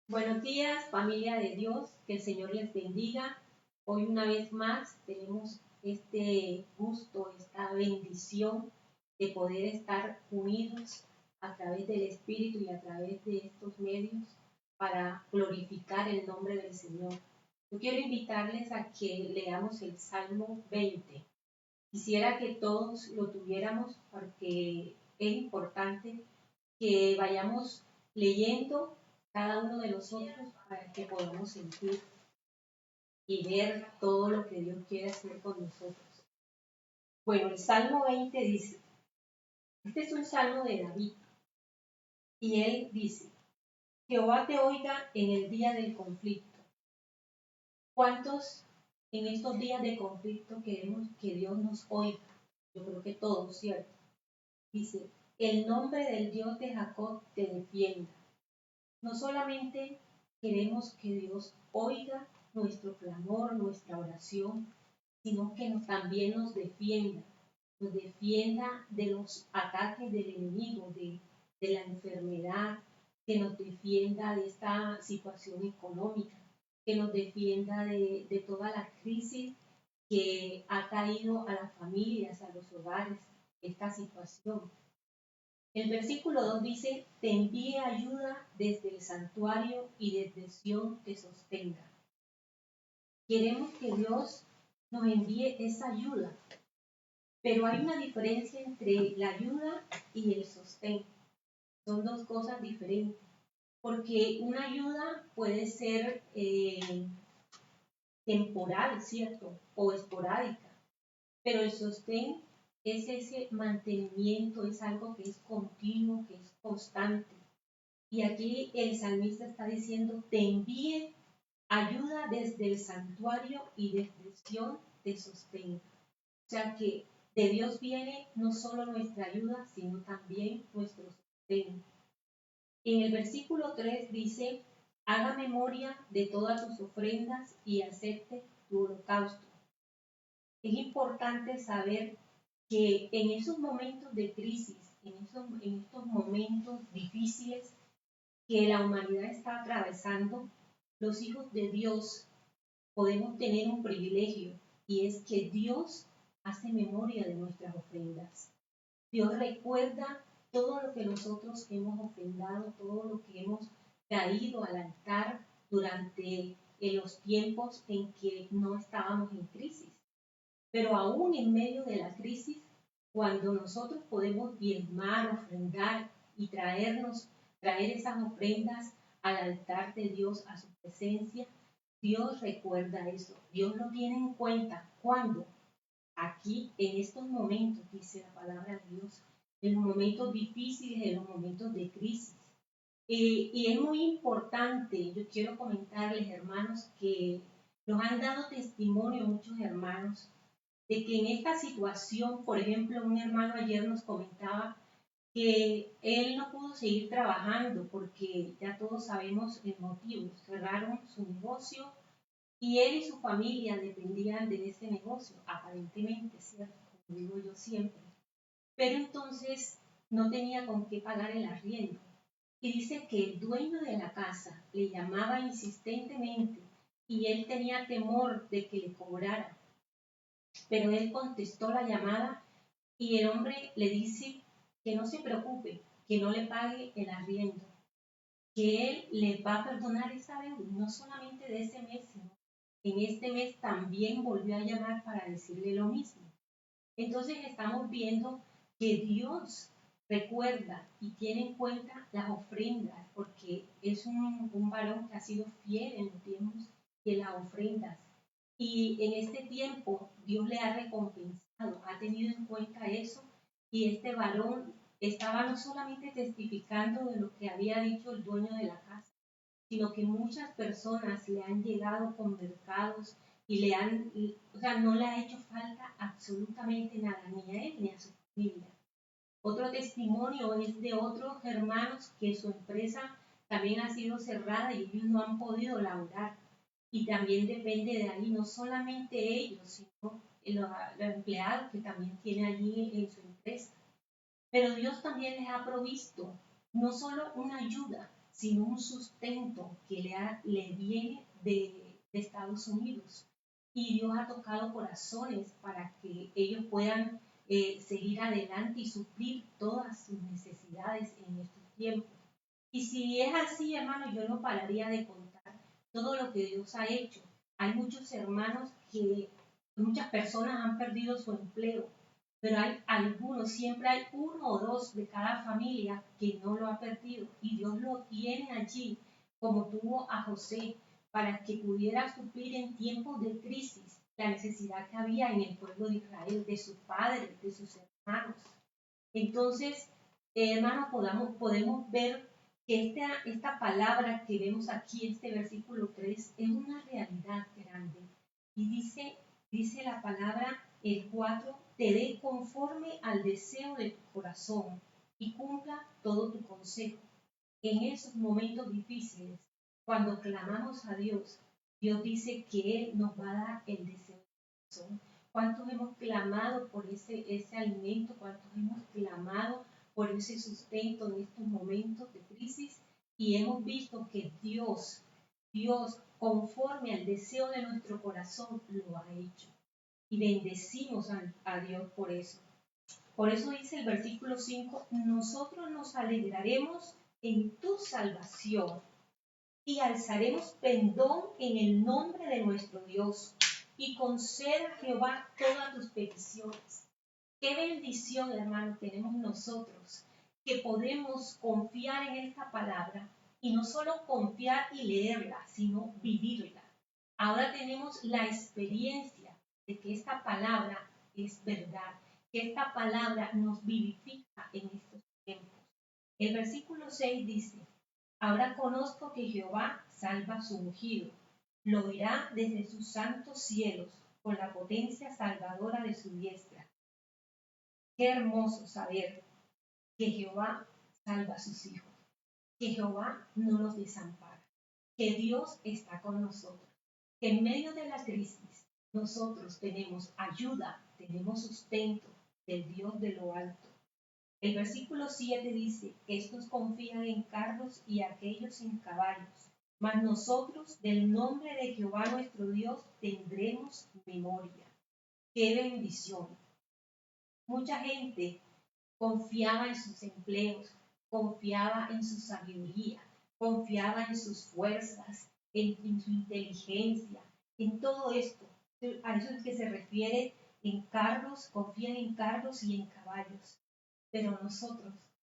Buenos días, familia de Dios, que el Señor les bendiga. Hoy una vez más tenemos este gusto, esta bendición de poder estar unidos a través del Espíritu y a través de estos medios para glorificar el nombre del Señor. Yo quiero invitarles a que leamos el Salmo 20. Quisiera que todos lo tuviéramos porque es importante que vayamos leyendo cada uno de nosotros para que podamos sentir y ver todo lo que Dios quiere hacer con nosotros. Bueno, el Salmo 20 dice, este es un salmo de David, y él dice, Jehová te oiga en el día del conflicto. ¿Cuántos en estos días de conflicto queremos que Dios nos oiga? Yo creo que todos, ¿cierto? Dice, el nombre del Dios de Jacob te defienda. No solamente queremos que Dios oiga nuestro clamor, nuestra oración, sino que también nos defienda de los ataques del enemigo, de la enfermedad, que nos defienda de esta situación económica, que nos defienda de toda la crisis que ha caído a las familias, a los hogares, esta situación. El versículo 2 dice, te envíe ayuda desde el santuario y desde Sión te sostenga. Queremos que Dios nos envíe esa ayuda, pero hay una diferencia entre la ayuda y el sostén. Son dos cosas diferentes, porque una ayuda puede ser temporal, ¿cierto? O esporádica, pero el sostén es ese mantenimiento, es algo que es continuo, que es constante. Y aquí el salmista está diciendo, te envíe ayuda desde el santuario y desde Sión te sostenga. O sea que de Dios viene no solo nuestra ayuda, sino también nuestro sostén. En el versículo 3 dice, haga memoria de todas tus ofrendas y acepte tu holocausto. Es importante saber que en esos momentos de crisis, en estos momentos difíciles, que la humanidad está atravesando, los hijos de Dios podemos tener un privilegio y es que Dios hace memoria de nuestras ofrendas. Dios recuerda todo lo que nosotros hemos ofrendado, todo lo que hemos traído al altar durante los tiempos en que no estábamos en crisis. Pero aún en medio de la crisis, cuando nosotros podemos diezmar, ofrendar y traer esas ofrendas al altar de Dios, a su presencia, Dios recuerda eso. Dios lo tiene en cuenta. ¿Cuándo? Aquí, en estos momentos, dice la palabra de Dios, en los momentos difíciles, en los momentos de crisis. Y es muy importante, yo quiero comentarles, hermanos, que nos han dado testimonio muchos hermanos de que en esta situación, por ejemplo, un hermano ayer nos comentaba que él no pudo seguir trabajando porque ya todos sabemos el motivo, cerraron su negocio y él y su familia dependían de ese negocio, aparentemente, ¿cierto? Como digo yo siempre. Pero entonces no tenía con qué pagar el arriendo. Y dice que el dueño de la casa le llamaba insistentemente y él tenía temor de que le cobrara. Pero él contestó la llamada y el hombre le dice que no se preocupe, que no le pague el arriendo, que él le va a perdonar esa deuda, no solamente de ese mes, sino en este mes también volvió a llamar para decirle lo mismo. Entonces estamos viendo que Dios recuerda y tiene en cuenta las ofrendas, porque es un varón que ha sido fiel en los tiempos de las ofrendas. Y en este tiempo Dios le ha recompensado, ha tenido en cuenta eso, y este varón estaba no solamente testificando de lo que había dicho el dueño de la casa, sino que muchas personas le han llegado con mercados y o sea, no le ha hecho falta absolutamente nada, ni a él ni a su familia. Otro testimonio es de otros hermanos que su empresa también ha sido cerrada y ellos no han podido laborar. Y también depende de ahí, no solamente ellos, sino los empleados que también tiene allí en su empresa. Pero Dios también les ha provisto no solo una ayuda, sino un sustento que le viene de Estados Unidos. Y Dios ha tocado corazones para que ellos puedan seguir adelante y suplir todas sus necesidades en estos tiempos. Y si es así, hermano, yo no pararía de contar todo lo que Dios ha hecho. Hay muchos hermanos que, muchas personas han perdido su empleo, pero hay algunos, siempre hay uno o dos de cada familia que no lo ha perdido y Dios lo tiene allí, como tuvo a José, para que pudiera suplir en tiempos de crisis la necesidad que había en el pueblo de Israel, de sus padres, de sus hermanos. Entonces, hermanos, podemos ver que esta palabra que vemos aquí, este versículo 3, es una realidad grande. Y dice la palabra, el 4, te dé conforme al deseo de tu corazón y cumpla todo tu consejo. En esos momentos difíciles, cuando clamamos a Dios, Dios dice que Él nos va a dar el deseo del corazón. ¿Cuántos hemos clamado por ese alimento? ¿Cuántos hemos clamado por ese sustento en estos momentos de crisis? Y hemos visto que Dios, conforme al deseo de nuestro corazón, lo ha hecho. Y bendecimos a Dios por eso. Por eso dice el versículo 5, nosotros nos alegraremos en tu salvación y alzaremos pendón en el nombre de nuestro Dios y conceda a Jehová todas tus peticiones. Qué bendición, hermano, tenemos nosotros que podemos confiar en esta palabra y no solo confiar y leerla, sino vivirla. Ahora tenemos la experiencia de que esta palabra es verdad, que esta palabra nos vivifica en estos tiempos. El versículo 6 dice, ahora conozco que Jehová salva a su ungido, lo oirá desde sus santos cielos con la potencia salvadora de su diestra. Qué hermoso saber que Jehová salva a sus hijos, que Jehová no los desampara, que Dios está con nosotros, que en medio de la crisis nosotros tenemos ayuda, tenemos sustento del Dios de lo alto. El versículo 7 dice, estos confían en carros y aquellos en caballos, mas nosotros del nombre de Jehová nuestro Dios tendremos memoria. ¡Qué bendición! Mucha gente confiaba en sus empleos, confiaba en su sabiduría, confiaba en sus fuerzas, en su inteligencia, en todo esto. A eso es que se refiere en carros, confían en carros y en caballos. Pero nosotros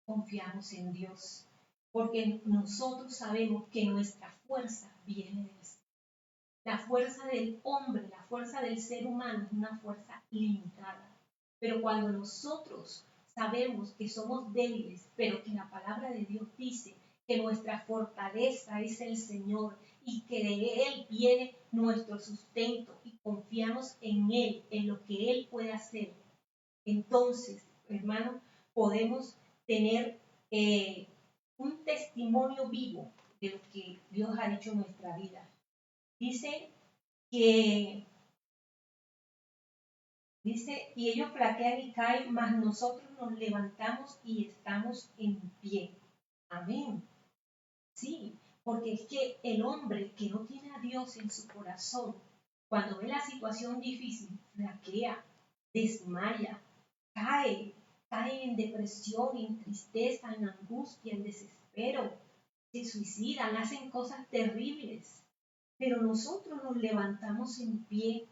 confiamos en Dios, porque nosotros sabemos que nuestra fuerza viene del cielo. La fuerza del hombre, la fuerza del ser humano es una fuerza limitada. Pero cuando nosotros sabemos que somos débiles, pero que la palabra de Dios dice que nuestra fortaleza es el Señor y que de Él viene nuestro sustento y confiamos en Él, en lo que Él puede hacer, entonces, hermano, podemos tener un testimonio vivo de lo que Dios ha hecho en nuestra vida. Dice que y ellos flaquean y caen, mas nosotros nos levantamos y estamos en pie. Amén. Sí, porque es que el hombre que no tiene a Dios en su corazón, cuando ve la situación difícil, flaquea, desmaya, cae, cae en depresión, en tristeza, en angustia, en desespero, se suicidan, hacen cosas terribles. Pero nosotros nos levantamos en pie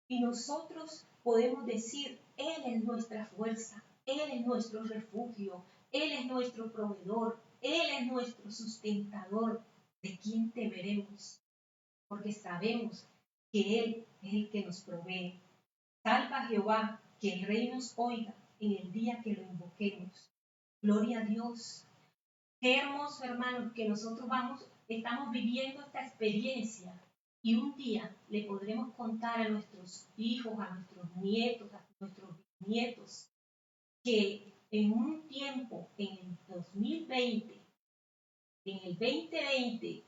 y nosotros podemos decir, Él es nuestra fuerza, Él es nuestro refugio, Él es nuestro proveedor, Él es nuestro sustentador. ¿De quién temeremos? Porque sabemos que Él es el que nos provee. Salva a Jehová, que el rey nos oiga en el día que lo invoquemos. Gloria a Dios. Qué hermoso, hermanos, que nosotros estamos viviendo esta experiencia y un día le podremos contar a nuestros hijos, a nuestros nietos, a nuestros bisnietos, que en un tiempo, en el 2020, en el 2020,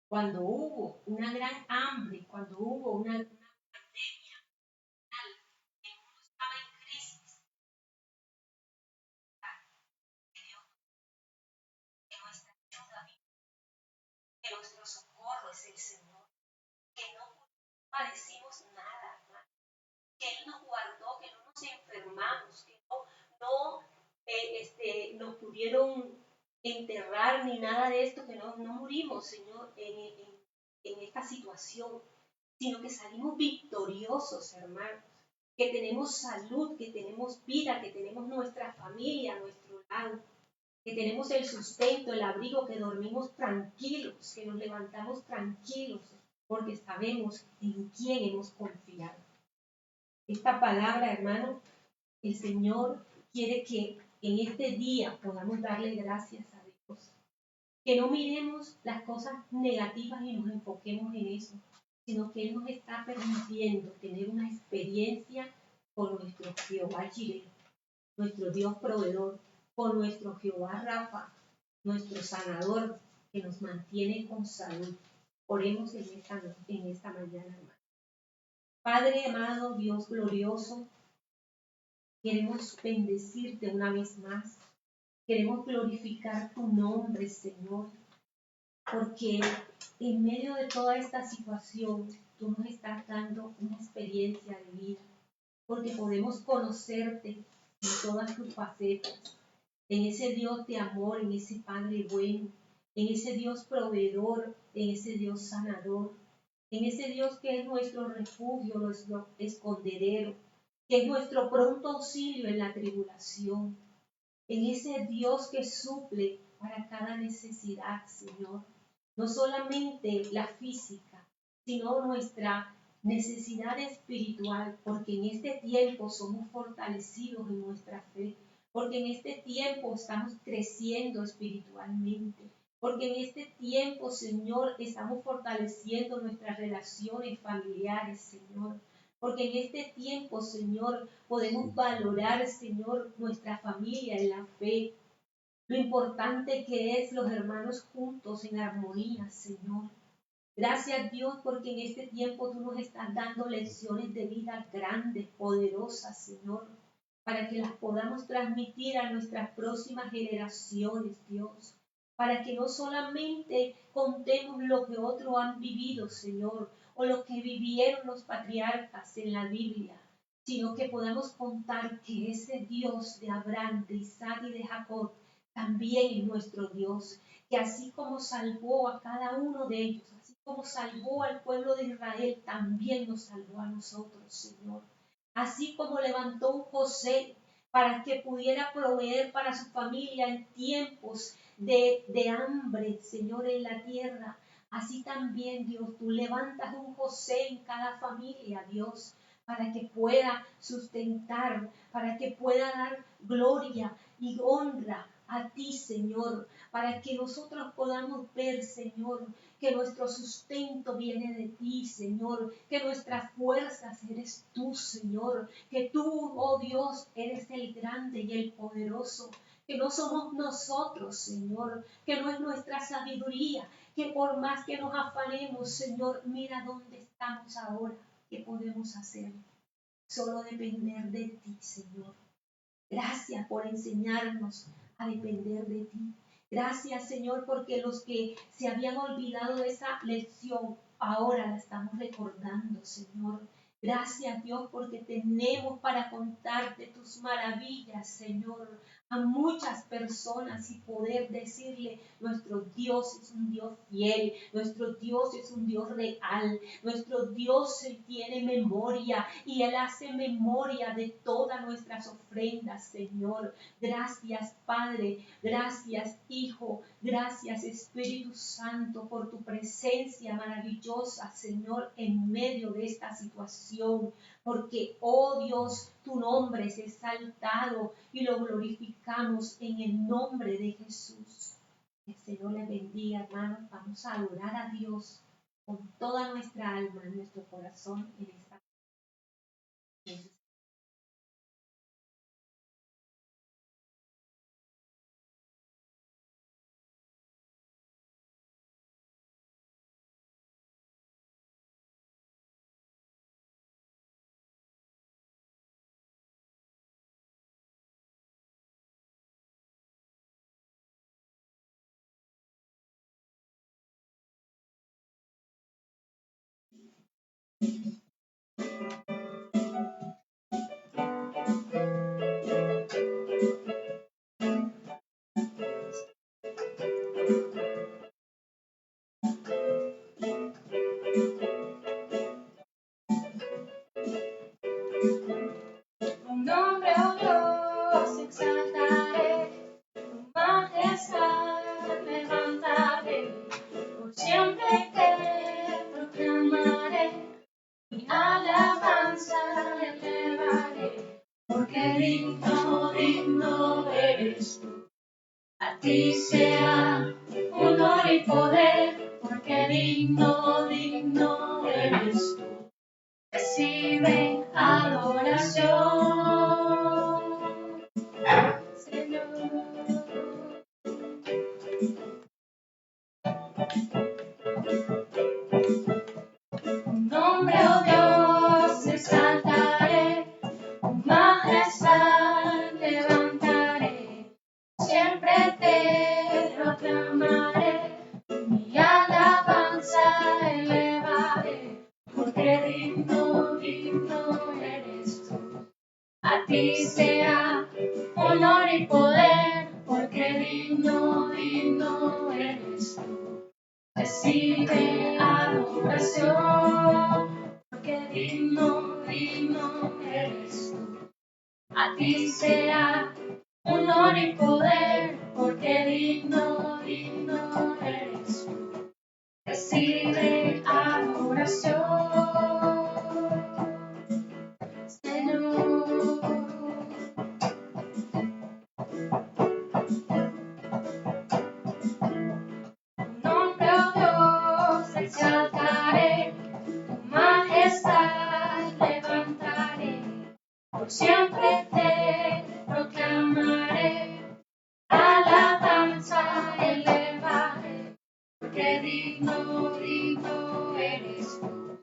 cuando hubo una gran hambre, cuando hubo una pandemia, el mundo estaba en crisis, que Dios, que nuestra ayuda vino. nos pudieron enterrar ni nada de esto, que no morimos, Señor, en esta situación, sino que salimos victoriosos, hermanos, que tenemos salud, que tenemos vida, que tenemos nuestra familia a nuestro lado, que tenemos el sustento, el abrigo, que dormimos tranquilos, que nos levantamos tranquilos, porque sabemos en quién hemos confiado. Esta palabra, hermano, el Señor quiere que en este día podamos darle gracias a Dios. Que no miremos las cosas negativas y nos enfoquemos en eso, sino que Él nos está permitiendo tener una experiencia con nuestro Jehová Jireh, nuestro Dios proveedor, con nuestro Jehová Rafa, nuestro sanador, que nos mantiene con salud. Oremos en esta mañana, hermano. Padre amado, Dios glorioso, queremos bendecirte una vez más. Queremos glorificar tu nombre, Señor, porque en medio de toda esta situación tú nos estás dando una experiencia de vida, porque podemos conocerte en todas tus facetas, en ese Dios de amor, en ese Padre bueno, en ese Dios proveedor, en ese Dios sanador, en ese Dios que es nuestro refugio, nuestro escondedero, que es nuestro pronto auxilio en la tribulación, en ese Dios que suple para cada necesidad, Señor. No solamente la física, sino nuestra necesidad espiritual, porque en este tiempo somos fortalecidos en nuestra fe, porque en este tiempo estamos creciendo espiritualmente, porque en este tiempo, Señor, estamos fortaleciendo nuestras relaciones familiares, Señor. Porque en este tiempo, Señor, podemos valorar, Señor, nuestra familia en la fe. Lo importante que es los hermanos juntos en armonía, Señor. Gracias, Dios, porque en este tiempo tú nos estás dando lecciones de vida grandes, poderosas, Señor, para que las podamos transmitir a nuestras próximas generaciones, Dios. Para que no solamente contemos lo que otros han vivido, Señor, o lo que vivieron los patriarcas en la Biblia, sino que podamos contar que ese Dios de Abraham, de Isaac y de Jacob también es nuestro Dios, que así como salvó a cada uno de ellos, así como salvó al pueblo de Israel, también nos salvó a nosotros, Señor. Así como levantó un José para que pudiera proveer para su familia en tiempos de hambre, Señor, en la tierra. Así también, Dios, tú levantas un José en cada familia, Dios, para que pueda sustentar, para que pueda dar gloria y honra a ti, Señor, para que nosotros podamos ver, Señor, que nuestro sustento viene de ti, Señor, que nuestras fuerzas eres tú, Señor, que tú, oh Dios, eres el grande y el poderoso, que no somos nosotros, Señor, que no es nuestra sabiduría, que por más que nos afanemos, Señor, mira dónde estamos ahora, qué podemos hacer, solo depender de ti, Señor. Gracias por enseñarnos a depender de ti. Gracias, Señor, porque los que se habían olvidado de esa lección, ahora la estamos recordando, Señor. Gracias, Dios, porque tenemos para contarte tus maravillas, Señor, a muchas personas y poder decirle, nuestro Dios es un Dios fiel, nuestro Dios es un Dios real, nuestro Dios tiene memoria y Él hace memoria de todas nuestras ofrendas, Señor. Gracias, Padre, gracias, Hijo, gracias, Espíritu Santo, por tu presencia maravillosa, Señor, en medio de esta situación, porque, oh Dios, tu nombre es exaltado y lo glorificamos en el nombre de Jesús. Que el Señor les bendiga, hermanos. Vamos a adorar a Dios con toda nuestra alma, nuestro corazón en esta A ti sea honor y poder, porque digno, digno eres tú. Recibe adoración, Señor. Tu nombre, oh Dios, exaltaré, tu majestad levantaré, siempre te proclamaré, mi alabanza elevaré, porque digno, digno eres tú. A ti sea honor y poder, porque digno, digno eres tú. Recibe adoración, porque digno, digno eres tú. A ti sea honor y poder, porque digno, digno eres tú. Recibe adoración, Señor. Tu nombre, oh Dios, exaltaré, tu majestad levantaré, por siempre te proclamaré, alabanza elevaré, porque digno, digno eres tú.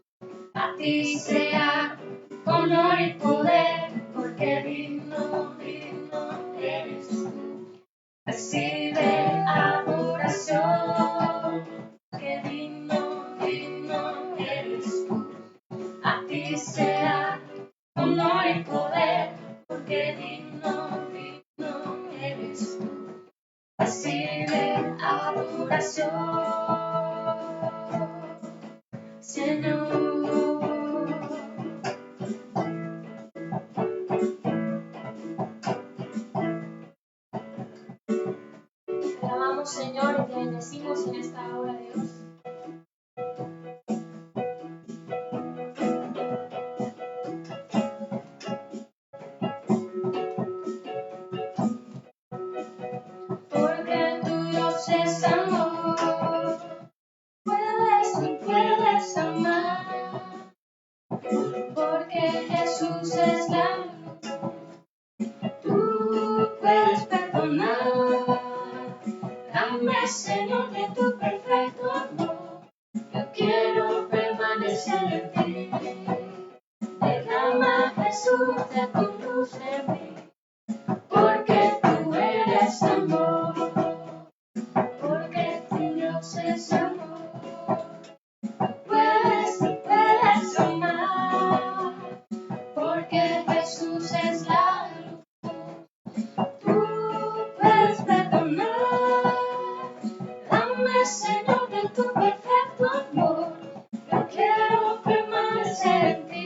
A ti sea honor y poder, porque digno, digno eres tú. Recibe adoración, que digno, digno eres tú. A ti sea honor y poder, porque digno, digno eres tú. Recibe adoración, Señor. Te alabamos, Señor, y te bendecimos en esta hora, Dios. Porque tu Dios es amor, puedes amar. Porque Jesús es la luz, tú puedes perdonar. Dame, Señor, de tu perfecto amor, yo quiero permanecer en ti. Derrama, Jesús, de tu luz en mí, porque tú eres amor, porque tu Dios es amor. Puedes amar, porque Jesús es la luz, tú puedes perdonar. Dame, Señor, de tu perfecto amor, yo quiero permanecer en ti.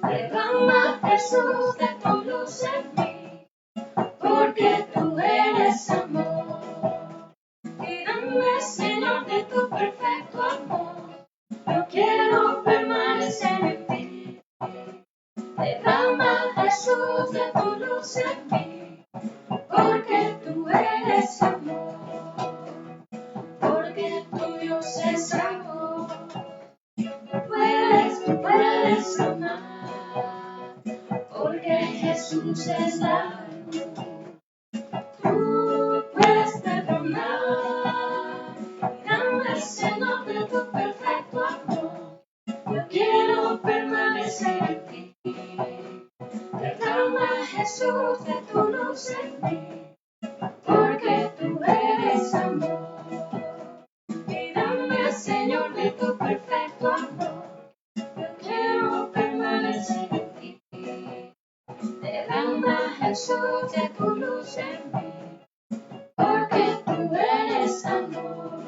Derrama, Jesús, de tu luz en mí, porque tú eres amor. Y dame, Señor, de tu perfecto amor, yo quiero permanecer en ti. Derrama, Jesús, de tu luz en mí, porque tú eres amor. Porque tu Dios es amor, puedes amar. Porque Jesús es la luz, tú puedes perdonar. Dame, Señor, de tu perfecto amor, yo quiero permanecer en ti. Derrama, Jesús, de tu luz en mí, porque tú eres amor. Y dame, Señor, de tu perfecto amor, yo quiero permanecer en ti. Derrama, Jesús, de tu luz en mí, porque tú eres amor,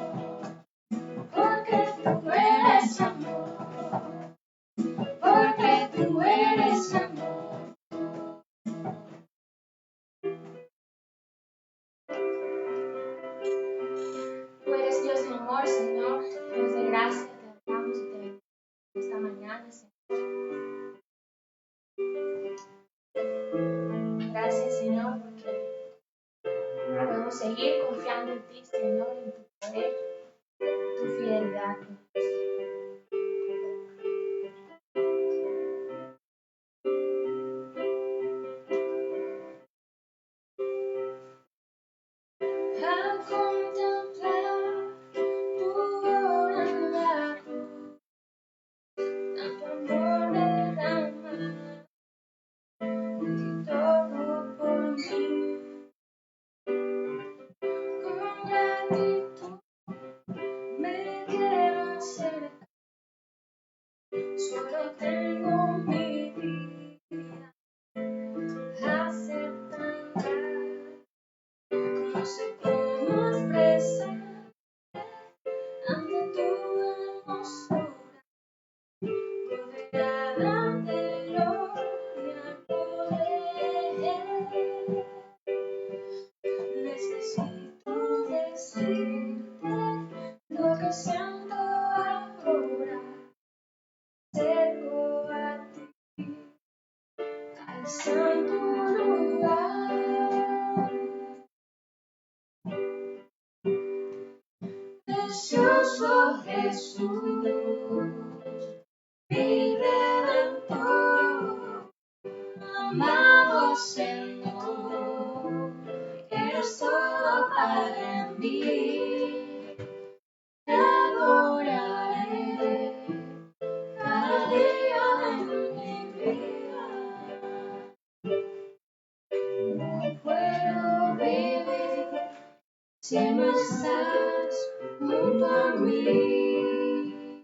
porque tú eres amor, porque tú eres amor. Tú eres Dios de amor, Señor, Dios de gracia, te adoramos y te bendecimos esta mañana, Señor. Gracias, Señor, porque Podemos seguir confiando en ti, Señor, en tu poder, tu fidelidad. Al contemplar tu obra en la cruz, tanto amor derramado y todo por mí, con gratitud me quiero acercar, solo tengo mi vida aceptada, no sé cómo expresar ante tu hermosura, rodeada de gloria, poder. Necesito decirte lo que siento ahora, cerco a ti, al santo lugar. Precioso Jesús, mi Redentor, amado Señor, eres todo para mí. Te adoraré cada día de mi vida. No puedo vivir si no estás junto a mí.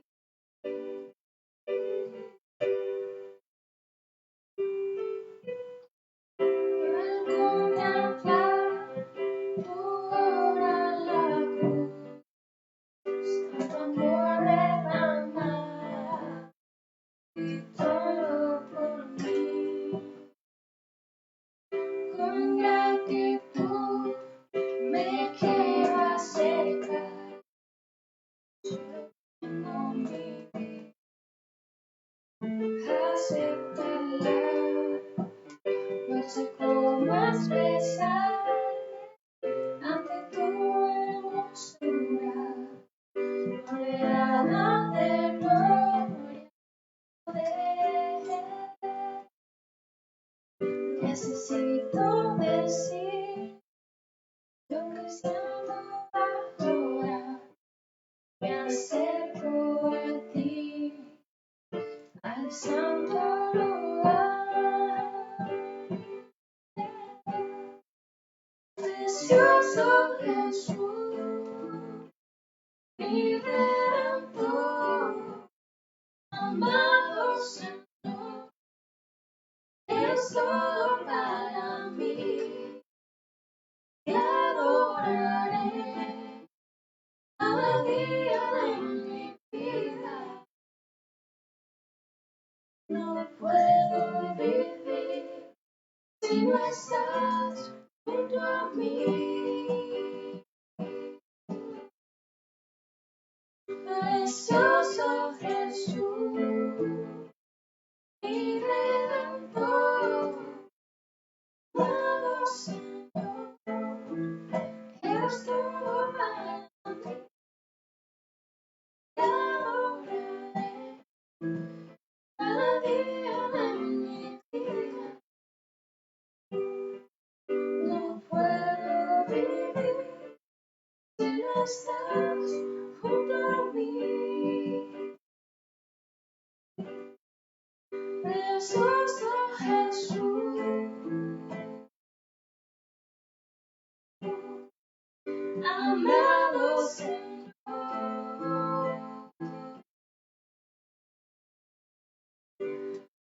Al contemplar tu obra en la cruz, tanto amor derramado y todo por mí, con gratitud me quiero acercar, solo tengo mi vida, aceptarla, no sé cómo expresar ante tu hermosura, rodeada de gloria, poder. Necesito decir lo que siento ahora, me acerco a ti, al santo lugar. Precioso Jesús, mi Redentor, amado Señor, eres todo para mí. Te adoraré cada día de mi vida. No puedo vivir si no estás junto a mí. Precioso Jesús, mi Redentor, amado Señor, eres todo para mí. Te adoraré cada día de mi vida. No puedo vivir si no estás junto a mí. Precioso Jesús, amado Señor,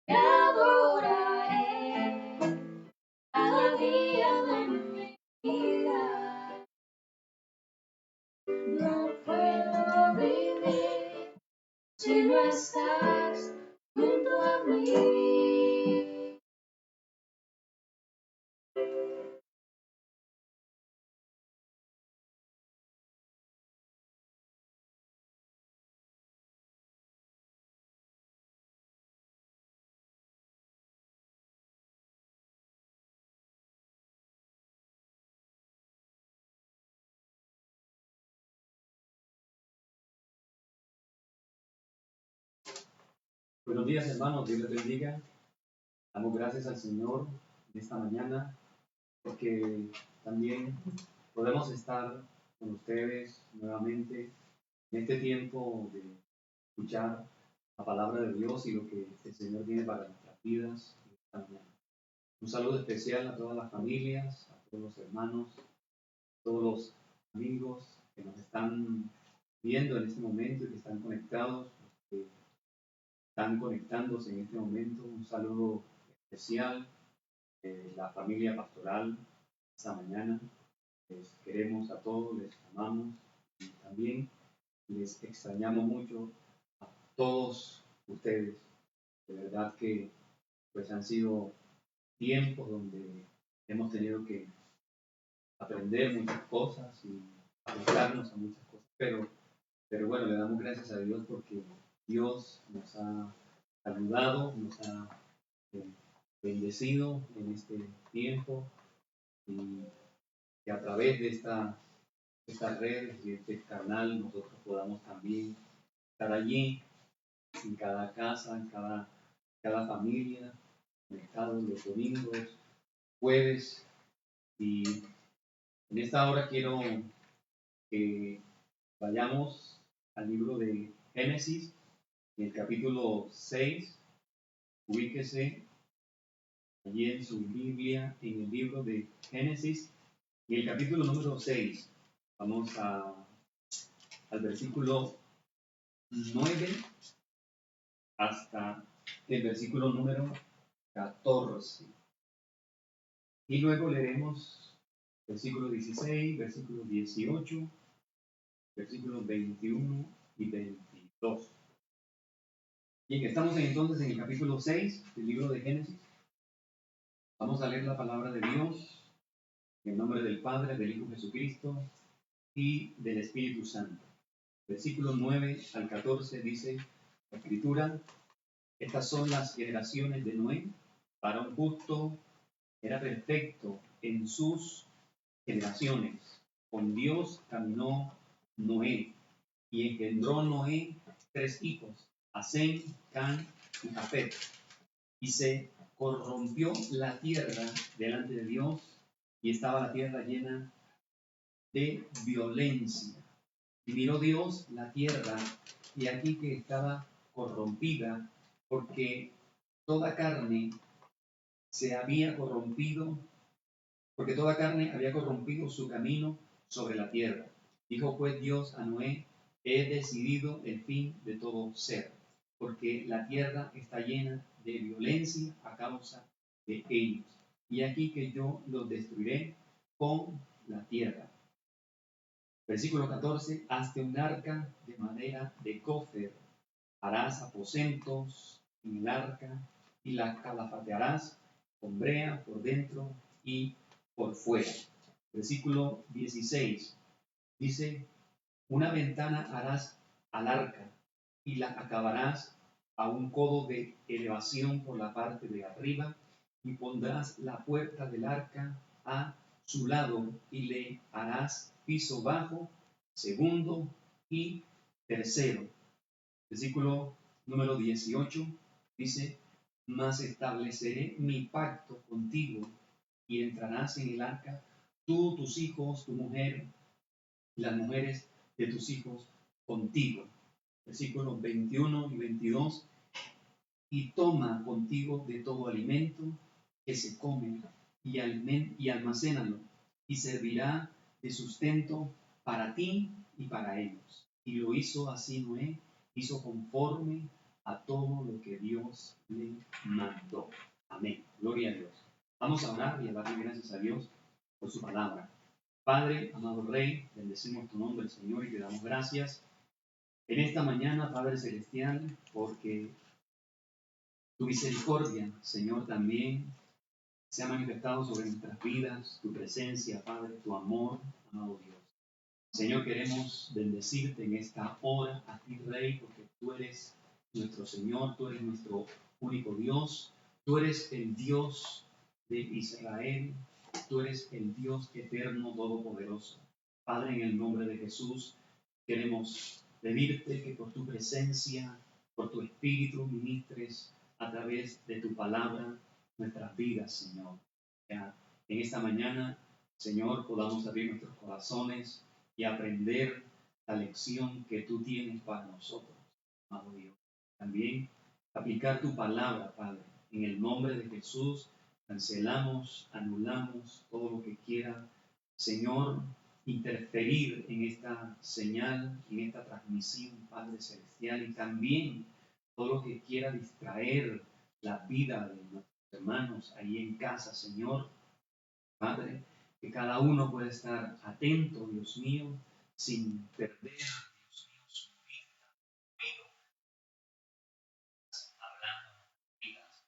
te adoraré cada día de mi vida. No puedo vivir si no estás junto a mí. Buenos días, hermanos, Dios les bendiga. Damos gracias al Señor en esta mañana porque también podemos estar con ustedes nuevamente en este tiempo de escuchar la palabra de Dios y lo que el Señor tiene para nuestras vidas esta mañana. Un saludo especial a todas las familias, a todos los hermanos, a todos los amigos que nos están viendo en este momento y que están conectados, que están conectándose en este momento. Un saludo especial de la familia pastoral esta mañana. Les queremos a todos, les amamos y también les extrañamos mucho a todos ustedes. De verdad que pues han sido tiempos donde hemos tenido que aprender muchas cosas y adaptarnos a muchas cosas, pero bueno, le damos gracias a Dios porque Dios nos ha ayudado, nos ha bendecido en este tiempo y que a través de esta red y este canal nosotros podamos también estar allí en cada casa, en cada familia, conectados los domingos, jueves. Y en esta hora quiero que vayamos al libro de Génesis, en el capítulo 6. Ubíquese allí en su Biblia, en el libro de Génesis, en el capítulo número 6. Vamos al versículo 9 hasta el versículo número 14. Y luego leeremos versículo 16, versículo 18, versículos 21 y 22. Bien, estamos entonces en el capítulo 6 del libro de Génesis. Vamos a leer la palabra de Dios en el nombre del Padre, del Hijo Jesucristo y del Espíritu Santo. Versículos 9 al 14 dice la Escritura: estas son las generaciones de Noé. Para un justo era perfecto en sus generaciones. Con Dios caminó Noé y engendró Noé 3 hijos, a Sem, Can y Jafet. Y se corrompió la tierra delante de Dios y estaba la tierra llena de violencia. Y miró Dios la tierra y aquí que estaba corrompida, porque toda carne se había corrompido, porque toda carne había corrompido su camino sobre la tierra. Dijo pues Dios a Noé: he decidido el fin de todo ser, porque la tierra está llena de violencia a causa de ellos. Y aquí que yo los destruiré con la tierra. Versículo 14: hazte un arca de madera de gofer, harás aposentos en el arca y la calafatearás con brea por dentro y por fuera. Versículo 16 dice: una ventana harás al arca y la acabarás a un codo de elevación por la parte de arriba, y pondrás la puerta del arca a su lado y le harás piso bajo, segundo y tercero. Versículo número 18 dice: mas estableceré mi pacto contigo y entrarás en el arca, tú, tus hijos, tu mujer y las mujeres de tus hijos contigo. Versículos 21 y 22: y toma contigo de todo alimento que se come y almacénalo, y servirá de sustento para ti y para ellos. Y lo hizo así Noé, hizo conforme a todo lo que Dios le mandó. Amén. Gloria a Dios. Vamos a orar y a darle gracias a Dios por su palabra. Padre, amado Rey, bendecimos tu nombre, Señor, y te damos gracias en esta mañana, Padre Celestial, porque tu misericordia, Señor, también se ha manifestado sobre nuestras vidas, tu presencia, Padre, tu amor, amado Dios. Señor, queremos bendecirte en esta hora, a ti, Rey, porque tú eres nuestro Señor, tú eres nuestro único Dios, tú eres el Dios de Israel, tú eres el Dios eterno, todopoderoso. Padre, en el nombre de Jesús, queremos pedirte que por tu presencia por tu Espíritu ministres a través de tu palabra nuestras vidas, Señor. Ya, en esta mañana, Señor, podamos abrir nuestros corazones y aprender la lección que tú tienes para nosotros, amado Dios. También aplicar tu palabra, Padre. En el nombre de Jesús, cancelamos, anulamos todo lo que quiera, Señor, interferir en esta señal, en esta transmisión, Padre Celestial, y también todo lo que quiera distraer la vida de nuestros hermanos ahí en casa, Señor. Padre, que cada uno pueda estar atento, Dios mío, sin perder, Dios mío, su vida, pero hablando de vidas.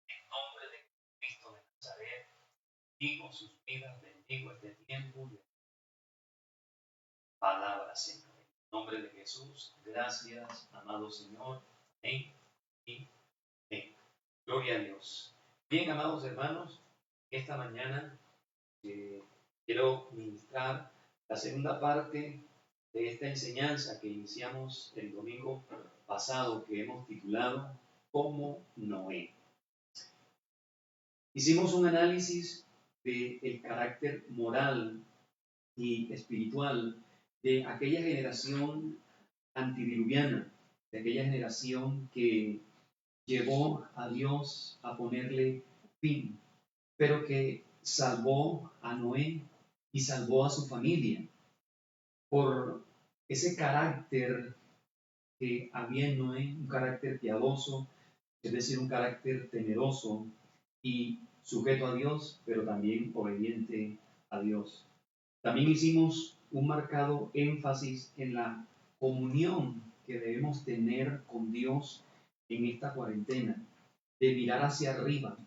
En nombre de Cristo de Nazaret, bendigo sus vidas, bendigo este tiempo de palabra, Señor. En nombre de Jesús, gracias, amado Señor. Amén y amén. Gloria a Dios. Bien, amados hermanos, esta mañana quiero ministrar la segunda parte de esta enseñanza que iniciamos el domingo pasado, que hemos titulado Como Noé. Hicimos un análisis del carácter moral y espiritual de aquella generación antidiluviana, de aquella generación que llevó a Dios a ponerle fin, pero que salvó a Noé y salvó a su familia por ese carácter que había en Noé, un carácter piadoso, es decir, un carácter temeroso y sujeto a Dios, pero también obediente a Dios. También hicimos un marcado énfasis en la comunión que debemos tener con Dios en esta cuarentena, de mirar hacia arriba.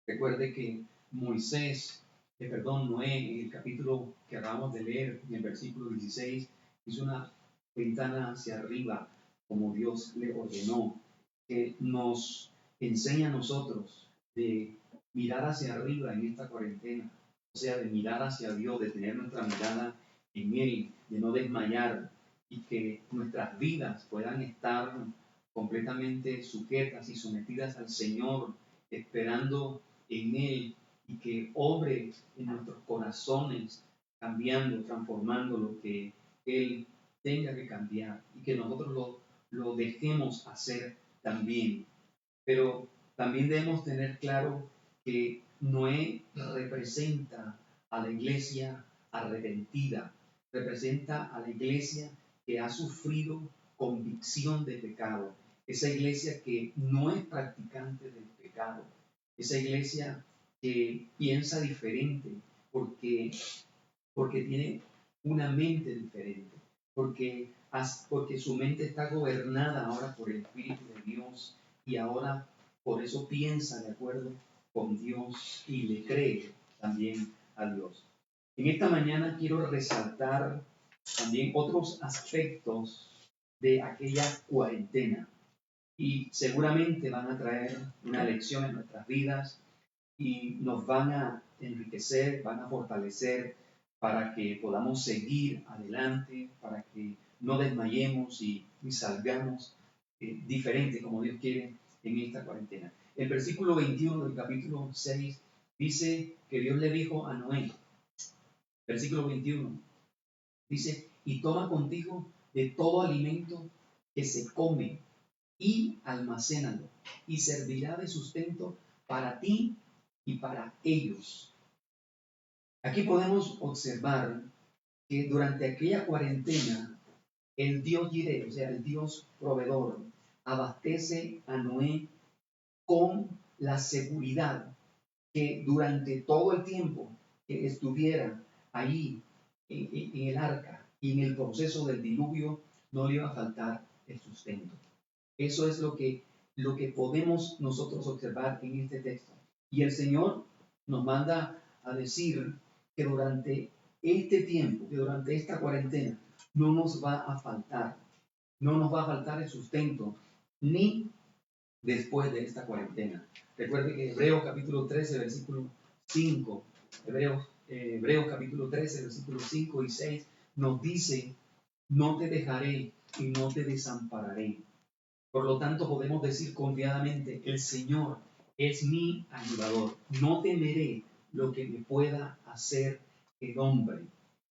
Recuerde que Noé, en el capítulo que acabamos de leer, en el versículo 16, hizo una ventana hacia arriba, como Dios le ordenó, que nos enseña a nosotros de mirar hacia arriba en esta cuarentena, o sea, de mirar hacia Dios, de tener nuestra mirada en Él, de no desmayar y que nuestras vidas puedan estar completamente sujetas y sometidas al Señor, esperando en Él y que obre en nuestros corazones, cambiando, transformando lo que Él tenga que cambiar y que nosotros lo dejemos hacer también. Pero también debemos tener claro que Noé representa a la iglesia arrepentida, representa a la iglesia que ha sufrido convicción de pecado, esa iglesia que no es practicante del pecado, esa iglesia que piensa diferente porque tiene una mente diferente, porque su mente está gobernada ahora por el Espíritu de Dios y ahora por eso piensa de acuerdo con Dios y le cree también a Dios. En esta mañana quiero resaltar también otros aspectos de aquella cuarentena y seguramente van a traer una lección en nuestras vidas y nos van a enriquecer, van a fortalecer para que podamos seguir adelante, para que no desmayemos y salgamos diferente como Dios quiere en esta cuarentena. El versículo 21 del capítulo 6 dice que Dios le dijo a Noé, versículo 21, dice, y toma contigo de todo alimento que se come y almacénalo, y servirá de sustento para ti y para ellos. Aquí podemos observar que durante aquella cuarentena, el Dios Jireh, o sea, el Dios proveedor, abastece a Noé con la seguridad que durante todo el tiempo que estuviera ahí en el arca y en el proceso del diluvio, no le iba a faltar el sustento. Eso es lo que podemos nosotros observar en este texto. Y el Señor nos manda a decir que durante este tiempo, que durante esta cuarentena, no nos va a faltar el sustento, ni después de esta cuarentena. Recuerde que Hebreos capítulo 13, versículo 5, Hebreos capítulo 13, versículos 5 y 6, nos dice, no te dejaré y no te desampararé. Por lo tanto, podemos decir confiadamente, el Señor es mi ayudador. No temeré lo que me pueda hacer el hombre.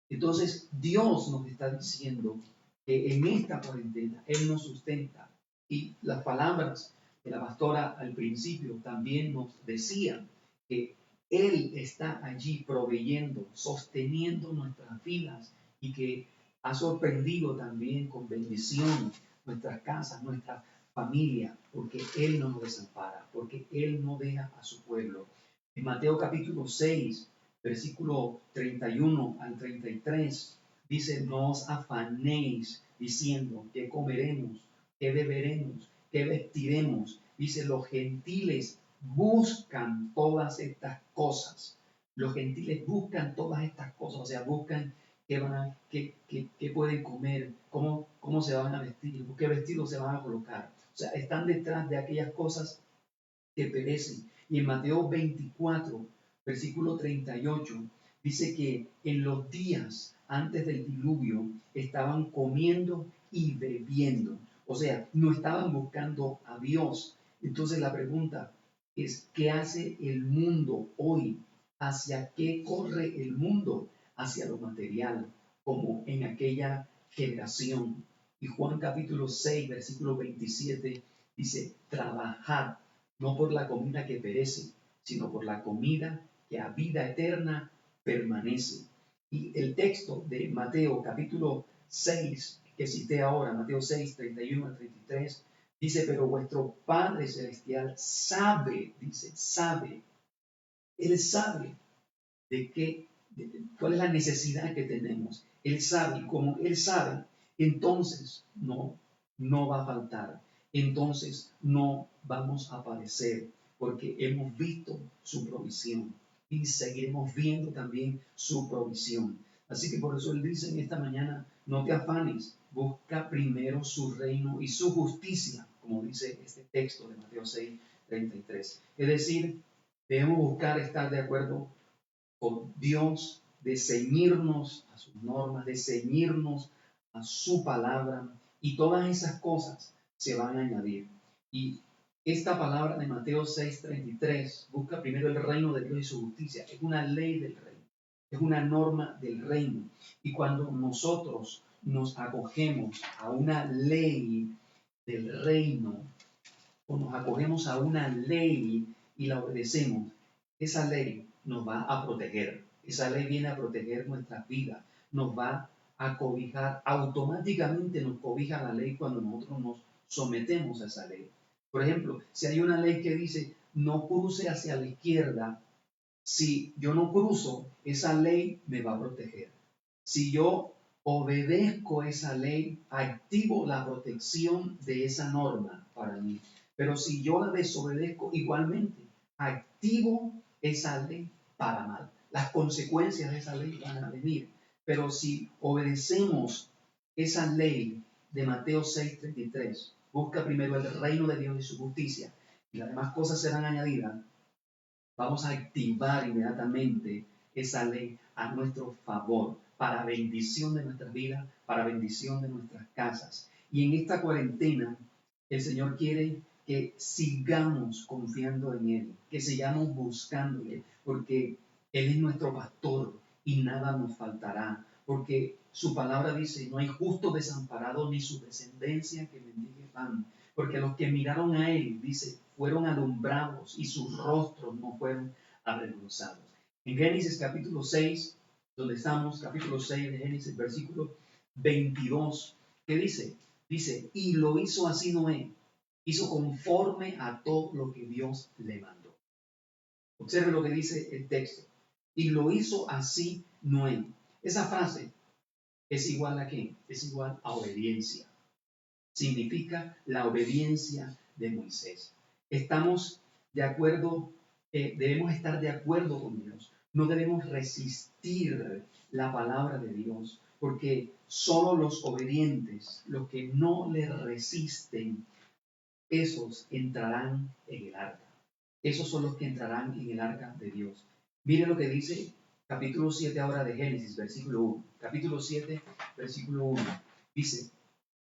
Entonces, Dios nos está diciendo que en esta cuarentena Él nos sustenta. Y las palabras de la pastora al principio también nos decían que Él está allí proveyendo, sosteniendo nuestras vidas y que ha sorprendido también con bendición nuestras casas, nuestra familia, porque Él no nos desampara, porque Él no deja a su pueblo. En Mateo capítulo 6, versículo 31 al 33, dice, no os afanéis diciendo qué comeremos, qué beberemos, qué vestiremos. Dice, los gentiles buscan todas estas cosas. Los gentiles buscan todas estas cosas, o sea, buscan qué pueden comer, cómo se van a vestir, qué vestidos se van a colocar. O sea, están detrás de aquellas cosas que perecen. Y en Mateo 24, versículo 38, dice que en los días antes del diluvio estaban comiendo y bebiendo. O sea, no estaban buscando a Dios. Entonces la pregunta es, ¿qué hace el mundo hoy? ¿Hacia qué corre el mundo? Hacia lo material, como en aquella generación. Y Juan capítulo 6, versículo 27 dice, trabajad no por la comida que perece, sino por la comida que a vida eterna permanece. Y el texto de Mateo capítulo 6, que cité ahora, Mateo 6, 31 al 33, dice, pero vuestro Padre Celestial sabe, dice, sabe, Él sabe cuál es la necesidad que tenemos. Él sabe, y como Él sabe, entonces no va a faltar. Entonces no vamos a padecer, porque hemos visto su provisión y seguiremos viendo también su provisión. Así que por eso Él dice en esta mañana, no te afanes, busca primero su reino y su justicia, como dice este texto de Mateo 6, 33. Es decir, debemos buscar estar de acuerdo con Dios, de ceñirnos a sus normas, de ceñirnos a su palabra, y todas esas cosas se van a añadir. Y esta palabra de Mateo 6:33 busca primero el reino de Dios y su justicia. Es una ley del reino, es una norma del reino. Y cuando nosotros nos acogemos a una ley del reino, o nos acogemos a una ley y la obedecemos, esa ley nos va a proteger. Esa ley viene a proteger nuestras vidas, nos va a cobijar, automáticamente nos cobija la ley cuando nosotros nos sometemos a esa ley. Por ejemplo, si hay una ley que dice no cruce hacia la izquierda, si yo no cruzo, esa ley me va a proteger. Si yo obedezco esa ley, activo la protección de esa norma para mí. Pero si yo la desobedezco, igualmente activo esa ley para mal. Las consecuencias de esa ley van a venir. Pero si obedecemos esa ley de Mateo 6:33, busca primero el reino de Dios y su justicia, y las demás cosas serán añadidas, vamos a activar inmediatamente esa ley a nuestro favor, para bendición de nuestras vidas, para bendición de nuestras casas. Y en esta cuarentena, el Señor quiere que sigamos confiando en Él, que sigamos buscándole, porque Él es nuestro pastor y nada nos faltará, porque su palabra dice, no hay justo desamparado ni su descendencia que mendigue pan, porque los que miraron a Él, dice, fueron alumbrados y sus rostros no fueron avergonzados. En Génesis capítulo 6, donde estamos, capítulo 6 de Génesis, versículo 22, ¿qué dice? Dice, y lo hizo así Noé, hizo conforme a todo lo que Dios le mandó. Observe lo que dice el texto. Y lo hizo así Noé. Esa frase es igual a ¿qué? Es igual a obediencia. Significa la obediencia de Moisés. Estamos de acuerdo, debemos estar de acuerdo con Dios. No debemos resistir la palabra de Dios, porque solo los obedientes, los que no le resisten, esos entrarán en el arca. Esos son los que entrarán en el arca de Dios. Mire lo que dice capítulo 7 ahora de Génesis, versículo 1. Capítulo 7, versículo 1. Dice,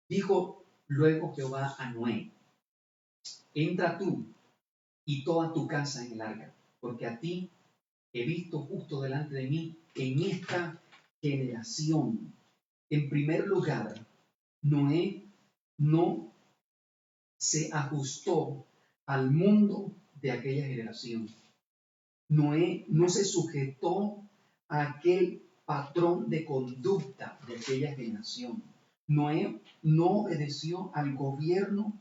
dijo luego Jehová a Noé, entra tú y toda tu casa en el arca, porque a ti he visto justo delante de mí en esta generación. En primer lugar, Noé no se ajustó al mundo de aquella generación. Noé no se sujetó a aquel patrón de conducta de aquella generación. Noé no obedeció al gobierno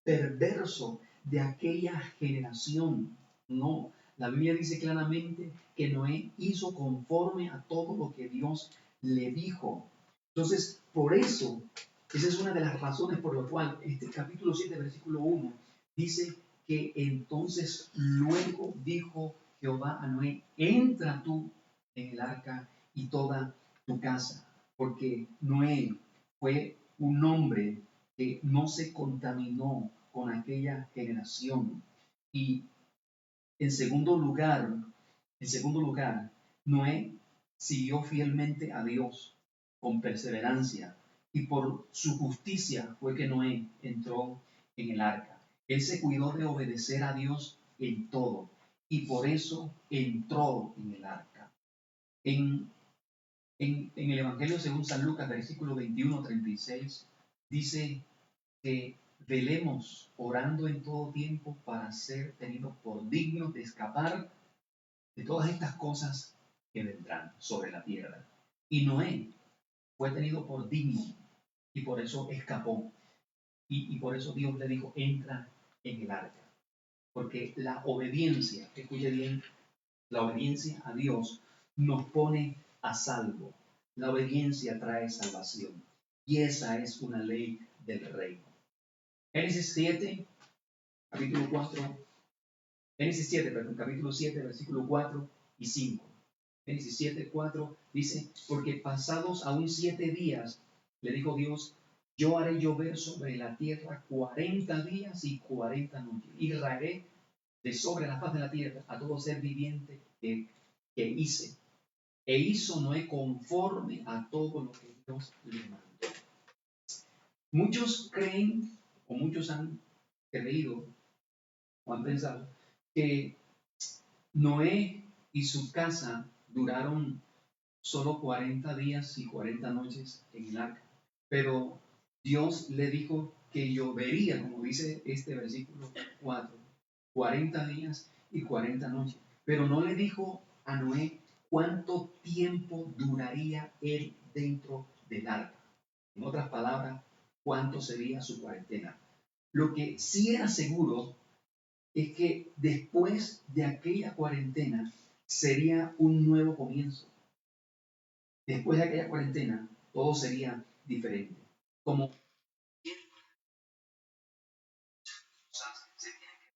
perverso de aquella generación. No, la Biblia dice claramente que Noé hizo conforme a todo lo que Dios le dijo. Entonces, por eso, esa es una de las razones por la cual este capítulo 7, versículo 1, dice que entonces luego dijo Jehová a Noé, entra tú en el arca y toda tu casa, porque Noé fue un hombre que no se contaminó con aquella generación. Y en segundo lugar, Noé siguió fielmente a Dios con perseverancia, y por su justicia fue que Noé entró en el arca. Él se cuidó de obedecer a Dios en todo, y por eso entró en el arca. En el Evangelio según San Lucas, versículo 21-36, dice que velemos orando en todo tiempo para ser tenidos por dignos de escapar de todas estas cosas que vendrán sobre la tierra. Y Noé fue tenido por digno y por eso escapó. Y por eso Dios le dijo, entra en el arca. Porque la obediencia, escuche bien, la obediencia a Dios nos pone a salvo. La obediencia trae salvación. Y esa es una ley del reino. Génesis 7, capítulo 4. Génesis 7, perdón, capítulo 7, versículo 4 y 5. Génesis 7, 4 dice, porque pasados aún 7 días, le dijo Dios, yo haré llover sobre la tierra 40 días y 40 noches, y raeré de sobre la faz de la tierra a todo ser viviente que hice. E hizo Noé conforme a todo lo que Dios le mandó. Muchos creen, o muchos han creído, o han pensado, que Noé y su casa duraron solo 40 días y 40 noches en el arca. Pero Dios le dijo que llovería, como dice este versículo 4, 40 días y 40 noches. Pero no le dijo a Noé cuánto tiempo duraría él dentro del arca. En otras palabras, cuánto sería su cuarentena. Lo que sí era seguro es que después de aquella cuarentena sería un nuevo comienzo. Después de aquella cuarentena, todo sería diferente. Como se tienen que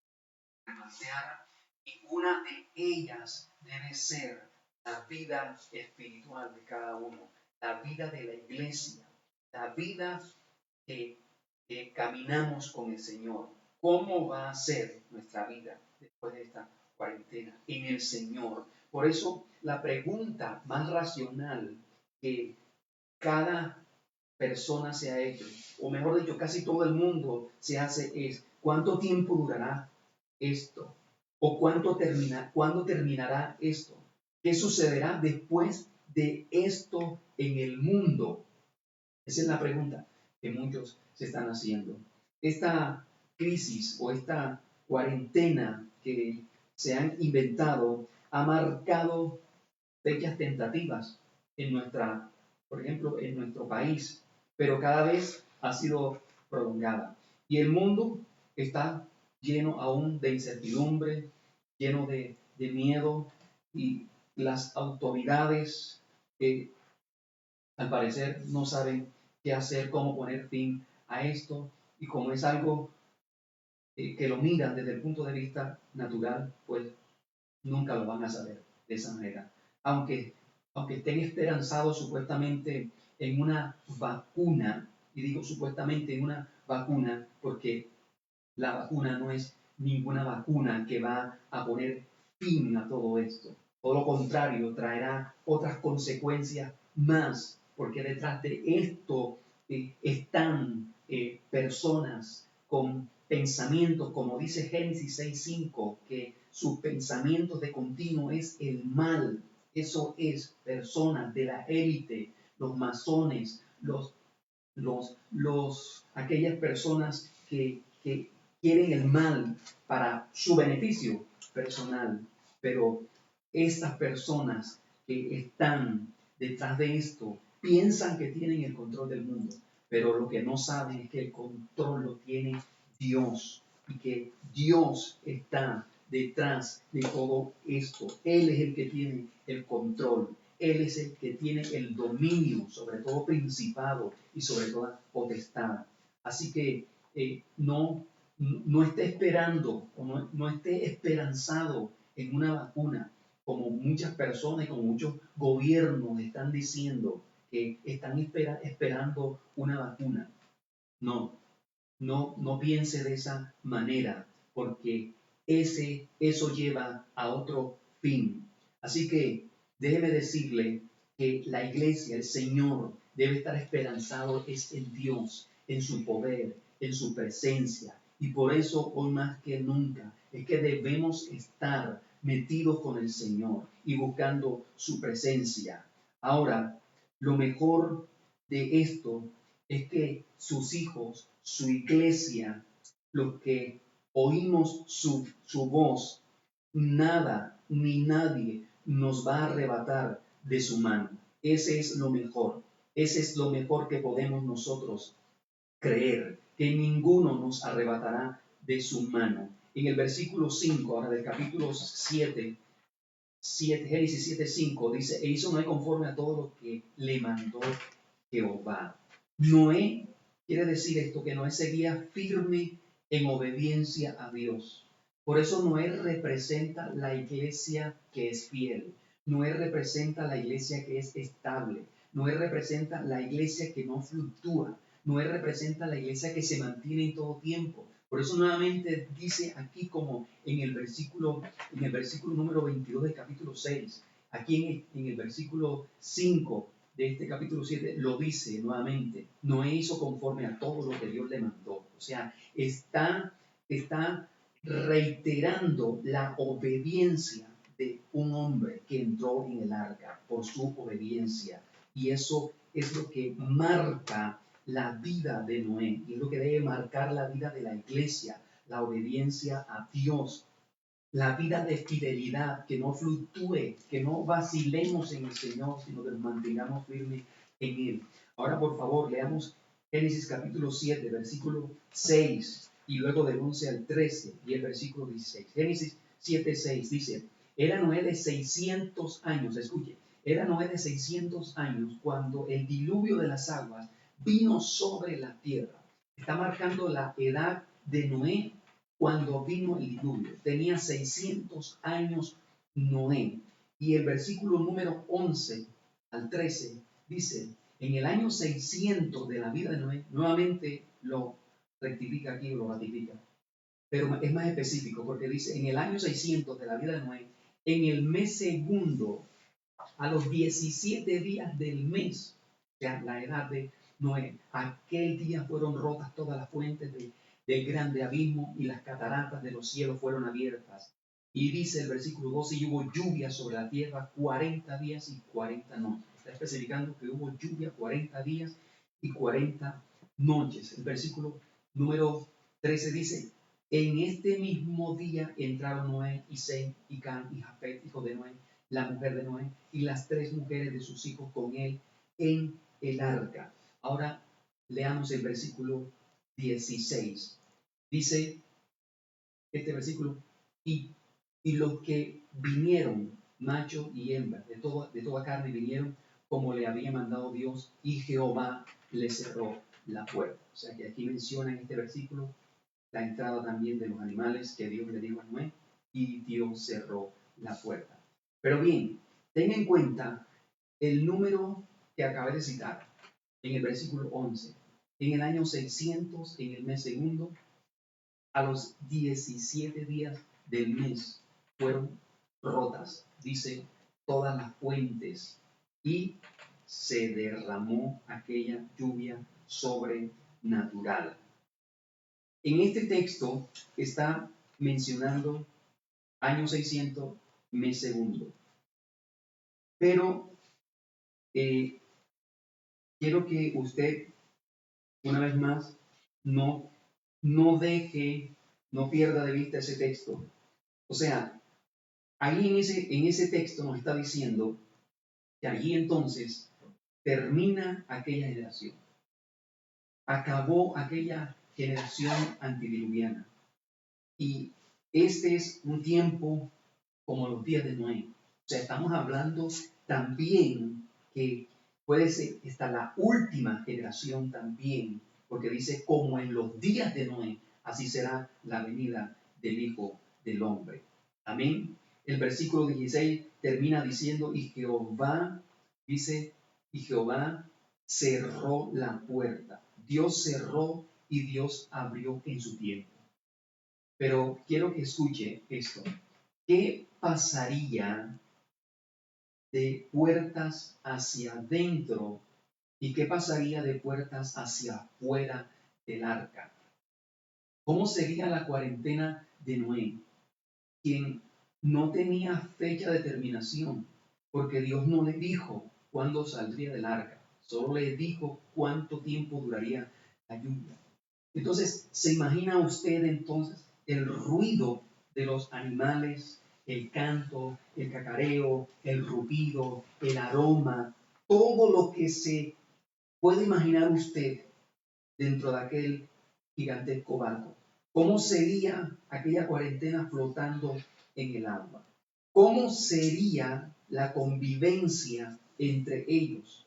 replantear, y una de ellas debe ser la vida espiritual de cada uno, la vida de la iglesia, la vida que caminamos con el Señor. ¿Cómo va a ser nuestra vida después de esta cuarentena en el Señor? Por eso la pregunta más racional que cada persona se ha hecho, o mejor dicho, casi todo el mundo se hace es, ¿cuánto tiempo durará esto? ¿O cuándo terminará esto? ¿Qué sucederá después de esto en el mundo? Esa es la pregunta que muchos se están haciendo. Esta crisis o esta cuarentena que se han inventado ha marcado fechas tentativas por ejemplo, en nuestro país, pero cada vez ha sido prolongada. Y el mundo está lleno aún de incertidumbre, lleno de miedo, y las autoridades al parecer no saben qué hacer, cómo poner fin a esto, y como es algo que lo miran desde el punto de vista natural, pues nunca lo van a saber de esa manera. Aunque estén esperanzados supuestamente en una vacuna, y digo supuestamente en una vacuna porque la vacuna no es ninguna vacuna que va a poner fin a todo esto. Todo lo contrario, traerá otras consecuencias más, porque detrás de esto están personas con pensamientos, como dice Génesis 6:5, que sus pensamientos de continuo es el mal. Eso es personas de la élite, los masones, aquellas personas que quieren el mal para su beneficio personal. Pero estas personas que están detrás de esto piensan que tienen el control del mundo, pero lo que no saben es que el control lo tiene Dios y que Dios está detrás de todo esto. Él es el que tiene el control. Él es el que tiene el dominio sobre todo principado y sobre toda potestad. Así que no esté esperando o no esté esperanzado en una vacuna, como muchas personas y como muchos gobiernos están diciendo que están esperando una vacuna. No piense de esa manera, porque eso lleva a otro fin. Así que déjeme decirle que la iglesia, el Señor, debe estar esperanzado es en Dios, en su poder, en su presencia. Y por eso hoy más que nunca es que debemos estar metidos con el Señor y buscando su presencia. Ahora, lo mejor de esto es que sus hijos, su iglesia, los que oímos su voz, nada ni nadie nos va a arrebatar de su mano. Ese es lo mejor. Ese es lo mejor que podemos nosotros creer, que ninguno nos arrebatará de su mano. En el versículo 5, ahora del capítulo 7, Génesis 7:5 dice, e hizo Noé conforme a todo lo que le mandó Jehová. Noé, quiere decir esto, que Noé seguía firme en obediencia a Dios. Por eso Noé representa la iglesia que es fiel. Noé representa la iglesia que es estable. Noé representa la iglesia que no fluctúa. Noé representa la iglesia que se mantiene en todo tiempo. Por eso nuevamente dice aquí como en el versículo número 22 del capítulo 6, aquí en el versículo 5 de este capítulo 7 lo dice nuevamente, Noé hizo conforme a todo lo que Dios le mandó. O sea, está reiterando la obediencia de un hombre que entró en el arca por su obediencia. Y eso es lo que marca la vida de Noé, y es lo que debe marcar la vida de la iglesia, la obediencia a Dios, la vida de fidelidad, que no fluctúe, que no vacilemos en el Señor, sino que nos mantengamos firmes en Él. Ahora, por favor, leamos Génesis capítulo 7, versículo 6, y luego del 11 al 13, y el versículo 16. Génesis 7, 6 dice, era Noé de 600 años, escuche, era Noé de 600 años cuando el diluvio de las aguas vino sobre la tierra. Está marcando la edad de Noé cuando vino el diluvio. Tenía 600 años Noé. Y el versículo número 11 al 13 dice, en el año 600 de la vida de Noé, nuevamente lo rectifica aquí, lo ratifica, pero es más específico porque dice, en el año 600 de la vida de Noé, en el mes segundo, a los 17 días del mes, o sea, la edad de Noé, aquel día fueron rotas todas las fuentes del grande abismo y las cataratas de los cielos fueron abiertas. Y dice el versículo 12, y hubo lluvia sobre la tierra 40 días y 40 noches. Está especificando que hubo lluvia 40 días y 40 noches. El versículo número 13 dice, en este mismo día entraron Noé y Sem y Cam y Jafet, hijo de Noé, la mujer de Noé, y las 3 mujeres de sus hijos con él en el arca. Ahora leamos el versículo 16. Dice este versículo, y los que vinieron, macho y hembra, de toda carne vinieron, como le había mandado Dios, y Jehová le cerró la puerta. O sea que aquí menciona en este versículo la entrada también de los animales que Dios le dijo a Noé, y Dios cerró la puerta. Pero bien, ten en cuenta el número que acabé de citar en el versículo 11. En el año 600, en el mes segundo, a los 17 días del mes fueron rotas, dice, todas las fuentes, y se derramó aquella lluvia sobrenatural. En este texto está mencionando año 600, mes segundo. Pero quiero que usted, una vez más, no pierda de vista ese texto. O sea, ahí en ese texto nos está diciendo que allí entonces termina aquella generación. Acabó aquella generación antediluviana. Y este es un tiempo como los días de Noé. O sea, estamos hablando también que puede ser hasta la última generación también, porque dice, como en los días de Noé, así será la venida del Hijo del Hombre. Amén. El versículo 16 termina diciendo, y Jehová cerró la puerta. Dios cerró y Dios abrió en su tiempo. Pero quiero que escuche esto. ¿Qué pasaría de puertas hacia adentro y qué pasaría de puertas hacia afuera del arca? ¿Cómo sería la cuarentena de Noé? Quien no tenía fecha de terminación, porque Dios no le dijo cuándo saldría del arca, solo le dijo cuánto tiempo duraría la lluvia. Entonces, ¿se imagina usted entonces el ruido de los animales, el canto, el cacareo, el rugido, el aroma, todo lo que se puede imaginar usted dentro de aquel gigantesco barco? ¿Cómo sería aquella cuarentena flotando en el agua? ¿Cómo sería la convivencia entre ellos?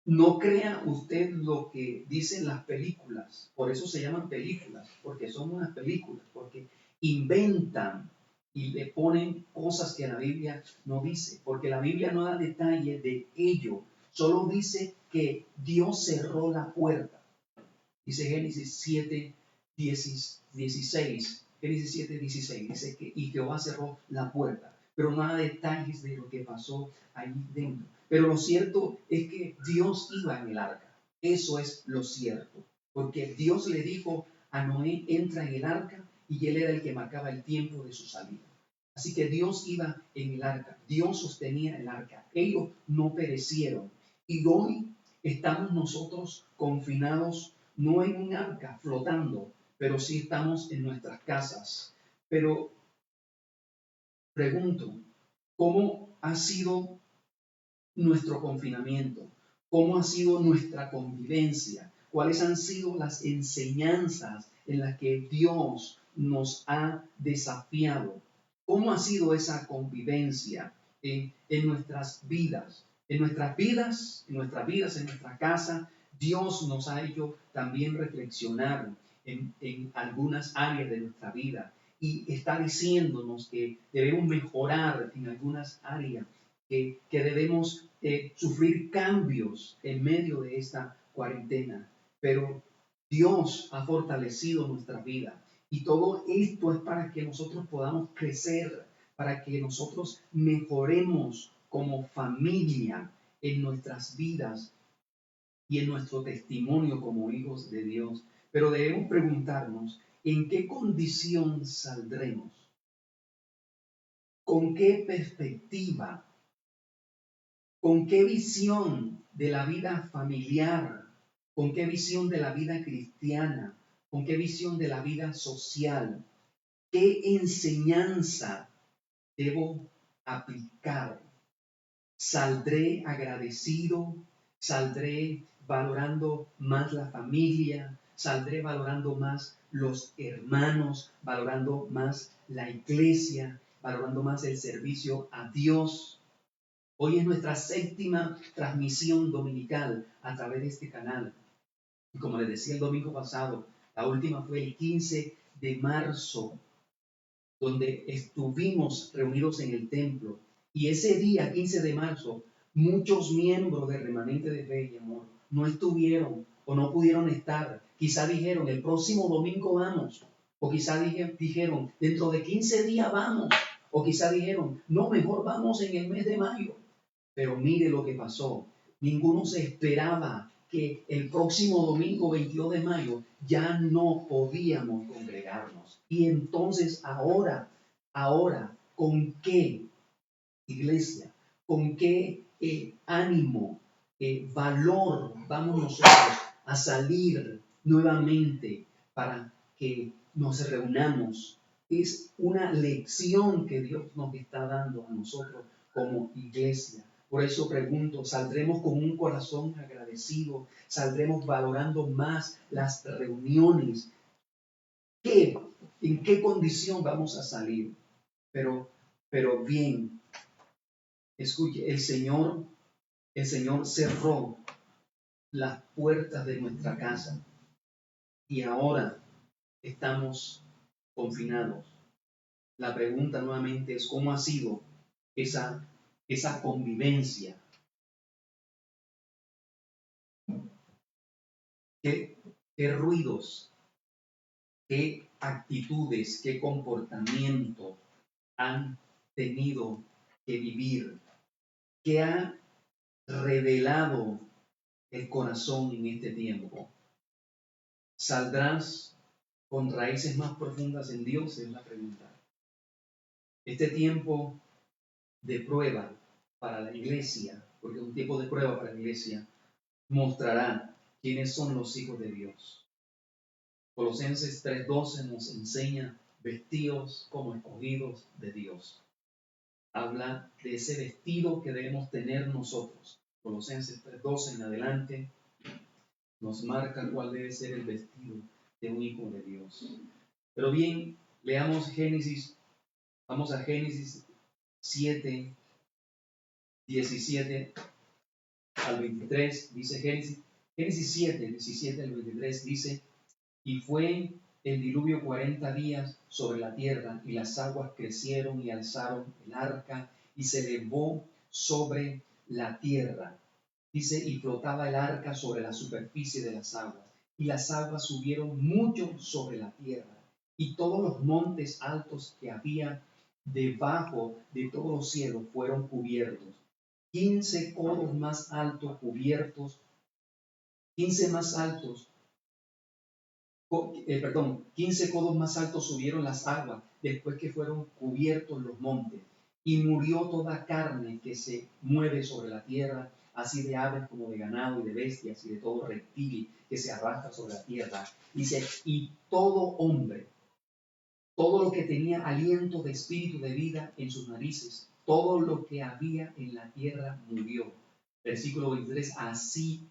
No crea usted lo que dicen las películas, por eso se llaman películas, porque son unas películas, porque inventan y le ponen cosas que la Biblia no dice, porque la Biblia no da detalle de ello, solo dice que Dios cerró la puerta. Dice Génesis 7, 16, Génesis 7, 16, dice que y Jehová cerró la puerta, pero no da detalles de lo que pasó ahí dentro. Pero lo cierto es que Dios iba en el arca. Eso es lo cierto. Porque Dios le dijo a Noé, entra en el arca, y él era el que marcaba el tiempo de su salida. Así que Dios iba en el arca. Dios sostenía el arca. Ellos no perecieron. Y hoy estamos nosotros confinados, no en un arca flotando, pero sí estamos en nuestras casas. Pero pregunto, ¿cómo ha sido nuestro confinamiento? ¿Cómo ha sido nuestra convivencia? ¿Cuáles han sido las enseñanzas en las que Dios nos ha desafiado? ¿Cómo ha sido esa convivencia en nuestras vidas? En nuestras vidas, en nuestra casa, Dios nos ha hecho también reflexionar en algunas áreas de nuestra vida y está diciéndonos que debemos mejorar en algunas áreas, que debemos sufrir cambios en medio de esta cuarentena. Pero Dios ha fortalecido nuestra vida y todo esto es para que nosotros podamos crecer, para que nosotros mejoremos como familia en nuestras vidas y en nuestro testimonio como hijos de Dios. Pero debemos preguntarnos, ¿en qué condición saldremos? ¿Con qué perspectiva? ¿Con qué visión de la vida familiar? ¿Con qué visión de la vida cristiana? ¿Con qué visión de la vida social? ¿Qué enseñanza debo aplicar? ¿Saldré agradecido? ¿Saldré valorando más la familia? ¿Saldré valorando más los hermanos? ¿Valorando más la iglesia? ¿Valorando más el servicio a Dios? Hoy es nuestra 7ª transmisión dominical a través de este canal. Y como les decía el domingo pasado, la última fue el 15 de marzo, donde estuvimos reunidos en el templo. Y ese día, 15 de marzo, muchos miembros del Remanente de Fe y Amor no estuvieron o no pudieron estar. Quizá dijeron, el próximo domingo vamos. O quizá dijeron, dentro de 15 días vamos. O quizá dijeron, no, mejor vamos en el mes de mayo. Pero mire lo que pasó. Ninguno se esperaba que el próximo domingo 22 de mayo ya no podíamos congregarnos. Y entonces ahora, ¿con qué iglesia? ¿Con qué ánimo, valor vamos nosotros a salir nuevamente para que nos reunamos? Es una lección que Dios nos está dando a nosotros como iglesia. Por eso pregunto, ¿saldremos con un corazón agradecido? ¿Saldremos valorando más las reuniones? ¿En qué condición vamos a salir? Pero bien, escuche, el Señor cerró las puertas de nuestra casa y ahora estamos confinados. La pregunta nuevamente es, ¿cómo ha sido esa convivencia? ¿Qué ruidos, qué actitudes, qué comportamiento han tenido que vivir? ¿Qué ha revelado el corazón en este tiempo? ¿Saldrás con raíces más profundas en Dios? Es la pregunta. Este tiempo de prueba para la iglesia, porque es un tiempo de prueba para la iglesia, mostrará quiénes son los hijos de Dios. Colosenses 3:12 nos enseña vestidos como escogidos de Dios. Habla de ese vestido que debemos tener nosotros. Colosenses 3:12 en adelante nos marca cuál debe ser el vestido de un hijo de Dios. Pero bien, leamos Génesis. Vamos a Génesis 7, 17 al 23. Dice Génesis 7, 17 al 23. Dice: y fue el diluvio 40 días sobre la tierra, y las aguas crecieron y alzaron el arca, y se elevó sobre la tierra. Dice, y flotaba el arca sobre la superficie de las aguas, y las aguas subieron mucho sobre la tierra, y todos los montes altos que había debajo de todos los cielos fueron cubiertos. 15 codos más altos cubiertos, 15 codos más altos subieron las aguas después que fueron cubiertos los montes. Y murió toda carne que se mueve sobre la tierra, así de aves como de ganado y de bestias y de todo reptil que se arrastra sobre la tierra. Dice, y todo hombre, todo lo que tenía aliento de espíritu de vida en sus narices, todo lo que había en la tierra murió. Versículo 23, así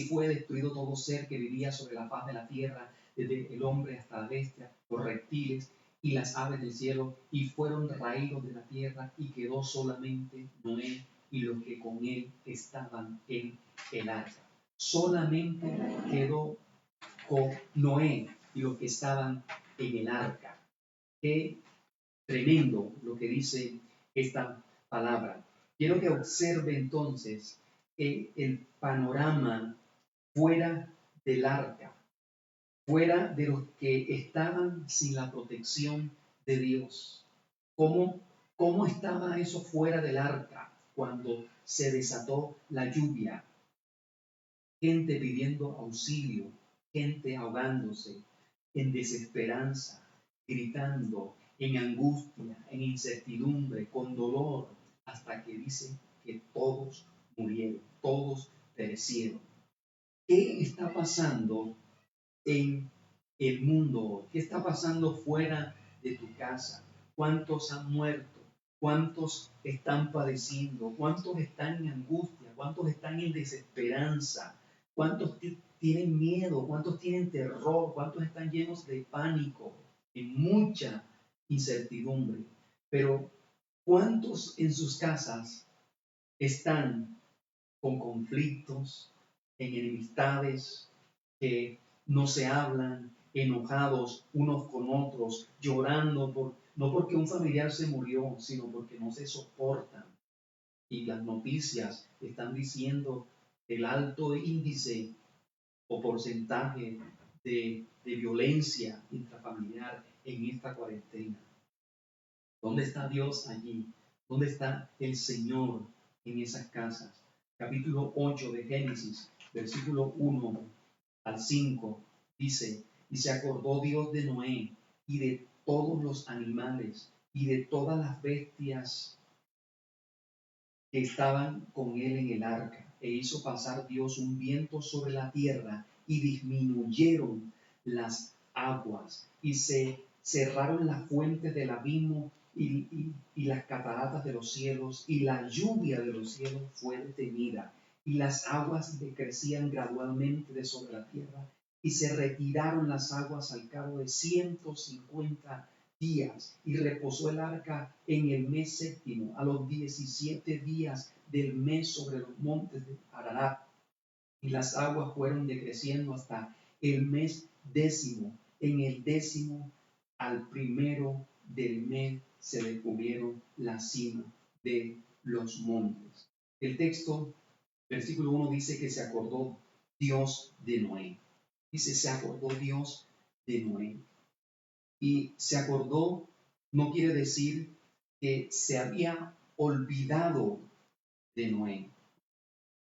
fue destruido todo ser que vivía sobre la faz de la tierra, desde el hombre hasta la bestia, los reptiles y las aves del cielo, y fueron raídos de la tierra, y quedó solamente Noé y los que con él estaban en el arca. Solamente quedó con Noé y los que estaban en el arca. Qué tremendo lo que dice esta palabra. Quiero que observe entonces el panorama fuera del arca, fuera de los que estaban sin la protección de Dios. ¿Cómo estaba eso fuera del arca cuando se desató la lluvia? Gente pidiendo auxilio, gente ahogándose en desesperanza, gritando, en angustia, en incertidumbre, con dolor, hasta que dice que todos murieron, todos perecieron. ¿Qué está pasando en el mundo? ¿Qué está pasando fuera de tu casa? ¿Cuántos han muerto? ¿Cuántos están padeciendo? ¿Cuántos están en angustia? ¿Cuántos están en desesperanza? ¿Cuántos tienen miedo? ¿Cuántos tienen terror? ¿Cuántos están llenos de pánico? En mucha incertidumbre. Pero ¿cuántos en sus casas están con conflictos, en enemistades, que no se hablan, enojados unos con otros, llorando no porque un familiar se murió, sino porque no se soportan? Y las noticias están diciendo el alto índice o porcentaje de violencia intrafamiliar en esta cuarentena. ¿Dónde está Dios allí? ¿Dónde está el Señor en esas casas? Capítulo 8 de Génesis versículo 1 al 5, dice, y se acordó Dios de Noé y de todos los animales y de todas las bestias que estaban con él en el arca, e hizo pasar Dios un viento sobre la tierra, y disminuyeron las aguas, y se cerraron las fuentes del abismo y las cataratas de los cielos, y la lluvia de los cielos fue detenida, y las aguas decrecían gradualmente de sobre la tierra, y se retiraron las aguas al cabo de 150 días, y reposó el arca en el mes séptimo, a los 17 días del mes sobre los montes de Ararat, y las aguas fueron decreciendo hasta el mes décimo. En el décimo al primero del mes se descubrieron la cima de los montes. El texto, versículo 1, dice que se acordó Dios de Noé. Dice, se acordó Dios de Noé. Y se acordó no quiere decir que se había olvidado de Noé,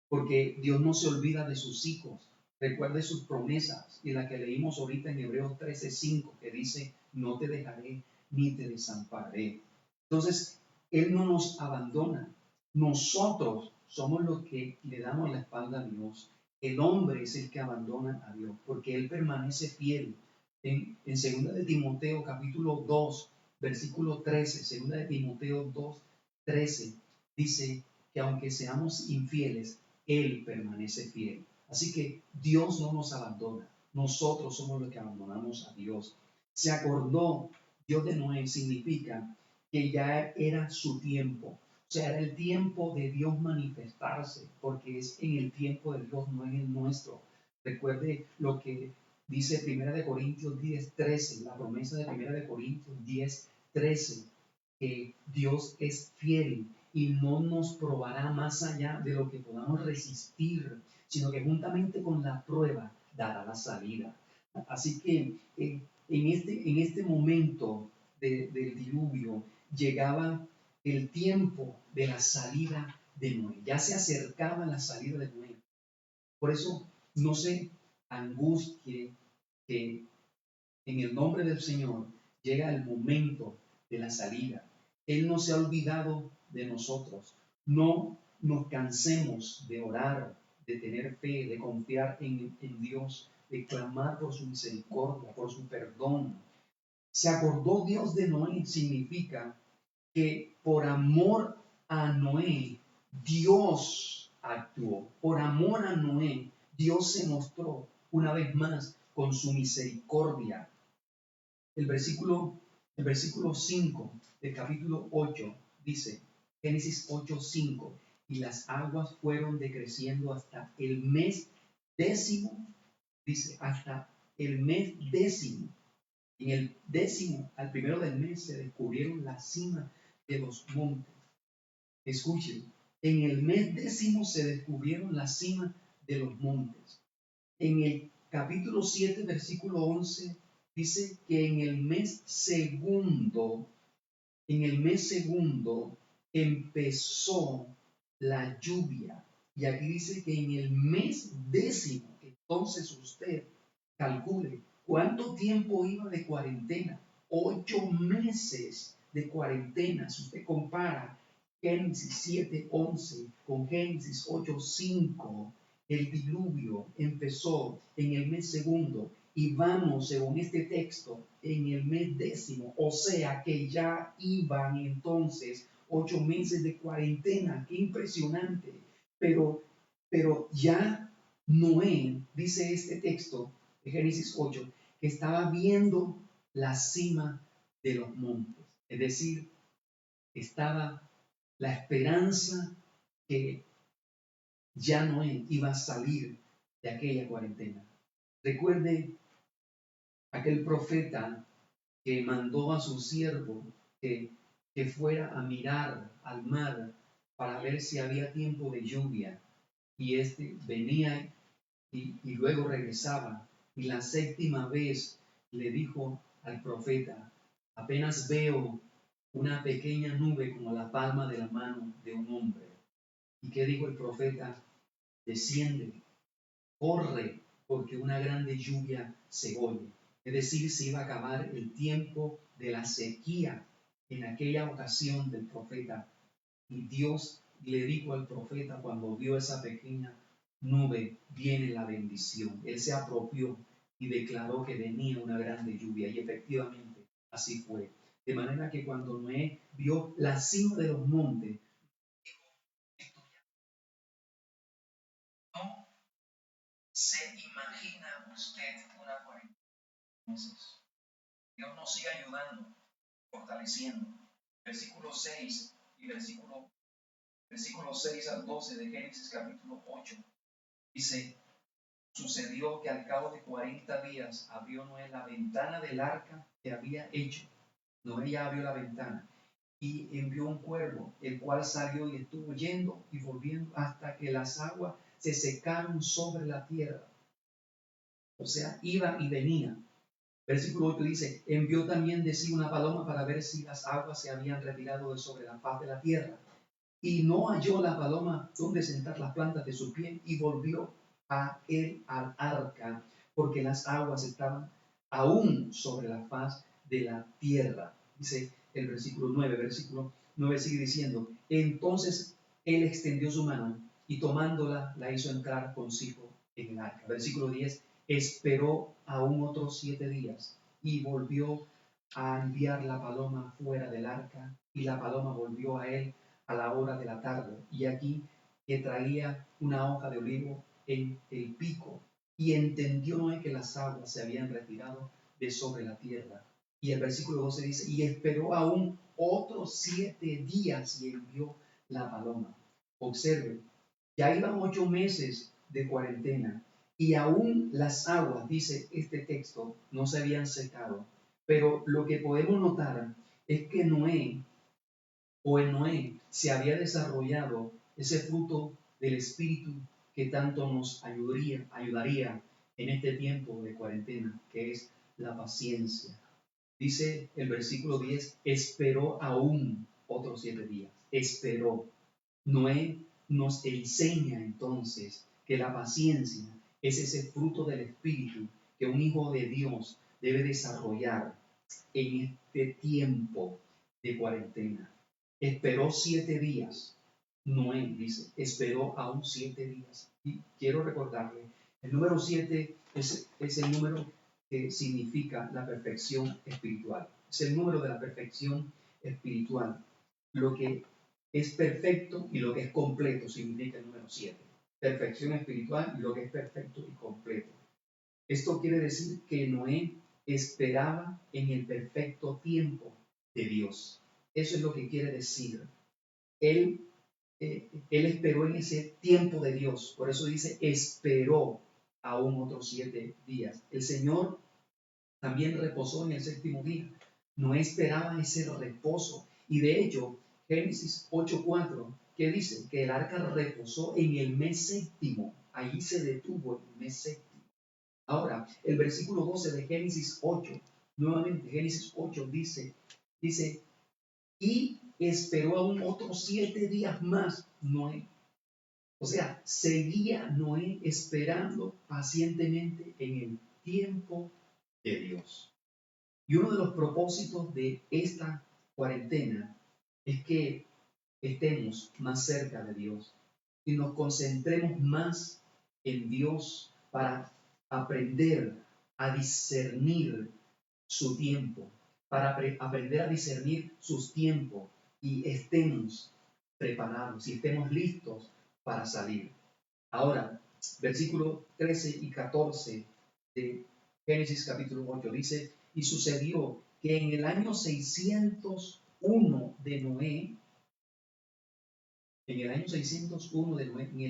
porque Dios no se olvida de sus hijos. Recuerde sus promesas y la que leímos ahorita en Hebreos 13:5, que dice, no te dejaré ni te desampararé. Entonces, Él no nos abandona. Nosotros somos los que le damos la espalda a Dios. El hombre es el que abandona a Dios, porque Él permanece fiel. En 2 de Timoteo capítulo 2, versículo 13, 2 de Timoteo 2, 13, dice que aunque seamos infieles, Él permanece fiel. Así que Dios no nos abandona. Nosotros somos los que abandonamos a Dios. Se acordó Dios de Noé significa que ya era su tiempo. O sea, era el tiempo de Dios manifestarse, porque es en el tiempo de Dios, no en el nuestro. Recuerde lo que dice 1 Corintios 10:13, la promesa de 1 Corintios 10:13, que Dios es fiel y no nos probará más allá de lo que podamos resistir, sino que juntamente con la prueba dará la salida. Así que en este momento del diluvio llegaba el tiempo de la salida de Noé. Ya se acercaba la salida de Noé. Por eso no se angustie que en el nombre del Señor llega el momento de la salida. Él no se ha olvidado de nosotros. No nos cansemos de orar, de tener fe, de confiar en Dios, de clamar por su misericordia, por su perdón. Se acordó Dios de Noé significa que por amor a Noé, Dios actuó. Por amor a Noé, Dios se mostró una vez más con su misericordia. El versículo 5 del capítulo 8 dice, Génesis 8:5, y las aguas fueron decreciendo hasta el mes décimo, dice, hasta el mes décimo. En el décimo, al primero del mes, se descubrieron la cima de los montes. Escuchen, en el mes décimo se descubrieron la cima de los montes. En el capítulo 7, versículo 11, dice que en el mes segundo empezó la lluvia. Y aquí dice que en el mes décimo, entonces usted calcule cuánto tiempo iba de cuarentena. 8 meses de cuarentena. Si usted compara Génesis 7:11 con Génesis 8:5, el diluvio empezó en el mes segundo y vamos, según este texto, en el mes décimo. O sea que ya iban entonces 8 meses de cuarentena. ¡Qué impresionante! Pero ya Noé, dice este texto de Génesis 8, que estaba viendo la cima de los montes. Es decir, estaba la esperanza que ya Noé iba a salir de aquella cuarentena. Recuerde aquel profeta que mandó a su siervo que fuera a mirar al mar para ver si había tiempo de lluvia. Y este venía y luego regresaba. Y la séptima vez le dijo al profeta, apenas veo una pequeña nube como la palma de la mano de un hombre. ¿Y qué dijo el profeta? Desciende corre, porque una grande lluvia se oye. Es decir, se iba a acabar el tiempo de la sequía en aquella ocasión del profeta. Y Dios le dijo al profeta cuando vio esa pequeña nube, viene la bendición. Él se apropió y declaró que venía una grande lluvia. Y efectivamente así fue. De manera que cuando Noé vio la cima de los montes, no se imagina usted una cuarentena de meses. Dios nos sigue ayudando, fortaleciendo. Versículo 6 y versículo 6 al 12 de Génesis capítulo 8 dice: sucedió que al cabo de 40 días abrió Noé la ventana del arca que había hecho. Noé ya abrió la ventana y envió un cuervo, el cual salió y estuvo yendo y volviendo hasta que las aguas se secaron sobre la tierra. O sea, iba y venía. Versículo 8 dice: envió también de sí una paloma para ver si las aguas se habían retirado de sobre la faz de la tierra. Y no halló la paloma donde sentar las plantas de su pie, y volvió a él al arca, porque las aguas estaban aún sobre la faz de la tierra. Dice el versículo 9 sigue diciendo: entonces él extendió su mano y tomándola la hizo entrar consigo en el arca. Versículo 10: esperó aún otros 7 días y volvió a enviar la paloma fuera del arca, y la paloma volvió a él a la hora de la tarde, y aquí que traía una hoja de olivo en el pico, y entendió Noé que las aguas se habían retirado de sobre la tierra. Y el versículo 12 dice: y esperó aún otros 7 días y envió la paloma. Observe, ya iban 8 meses de cuarentena, y aún las aguas, dice este texto, no se habían secado. Pero lo que podemos notar es que en Noé se había desarrollado ese fruto del Espíritu que tanto nos ayudaría en este tiempo de cuarentena, que es la paciencia. Dice el versículo 10: esperó aún otros 7 días. Esperó. Noé nos enseña entonces que la paciencia es ese fruto del Espíritu que un hijo de Dios debe desarrollar en este tiempo de cuarentena. Esperó 7 días. Noé dice, esperó aún 7 días. Y quiero recordarle, el número 7 es el número que significa la perfección espiritual. Es el número de la perfección espiritual. Lo que es perfecto y lo que es completo significa el número 7. Perfección espiritual y lo que es perfecto y completo. Esto quiere decir que Noé esperaba en el perfecto tiempo de Dios. Eso es lo que quiere decir. Él esperó en ese tiempo de Dios. Por eso dice, esperó aún otros 7 días. El Señor también reposó en el séptimo día. Noé esperaba ese reposo. Y de hecho, Génesis 8:4, ¿qué dice? Que el arca reposó en el mes séptimo. Allí se detuvo en el mes séptimo. Ahora, el versículo 12 de Génesis 8, nuevamente Génesis 8 dice, y esperó aún otros 7 días más Noé. O sea, seguía Noé esperando pacientemente en el tiempo de Dios. Y uno de los propósitos de esta cuarentena es que estemos más cerca de Dios y nos concentremos más en Dios para aprender a discernir su tiempo, para aprender a discernir sus tiempos y estemos preparados y estemos listos para salir. Ahora, versículos 13 y 14 de Génesis capítulo 8 dice: y sucedió que en el año 601 de Noé, en el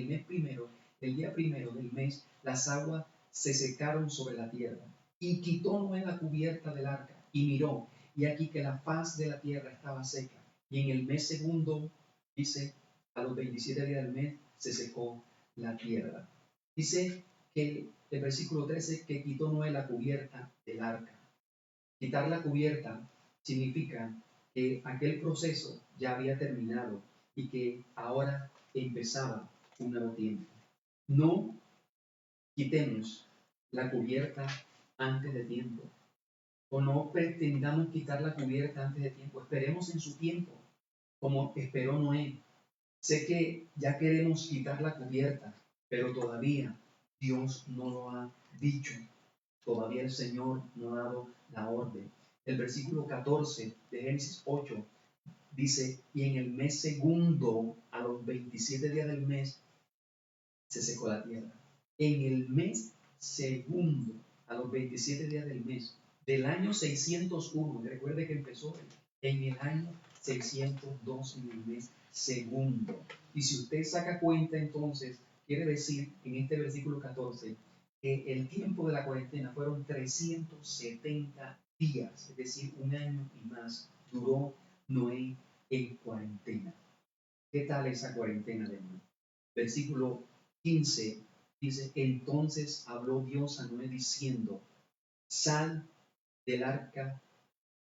mes primero, el día primero del mes, las aguas se secaron sobre la tierra. Y quitó Noé la cubierta del arca, y miró, y aquí que la faz de la tierra estaba seca. Y en el mes segundo, dice, a los 27 días del mes, se secó la tierra. Dice que el versículo 13, que quitó Noé la cubierta del arca. Quitar la cubierta significa que aquel proceso ya había terminado y que ahora empezaba un nuevo tiempo. No quitemos la cubierta antes de tiempo. O no pretendamos quitar la cubierta antes de tiempo. Esperemos en su tiempo, como esperó Noé. Sé que ya queremos quitar la cubierta, pero todavía Dios no lo ha dicho. Todavía el Señor no ha dado la orden. El versículo 14 de Génesis 8 dice, y en el mes segundo, a los 27 días del mes, se secó la tierra. En el mes segundo, a los 27 días del mes, del año 601, recuerde que empezó en el año 602, en el mes segundo. Y si usted saca cuenta, entonces, quiere decir en este versículo 14, que el tiempo de la cuarentena fueron 370 días, es decir, un año y más, duró Noé en cuarentena. ¿Qué tal esa cuarentena de Noé? Versículo 15 dice, entonces habló Dios a Noé diciendo, sal del arca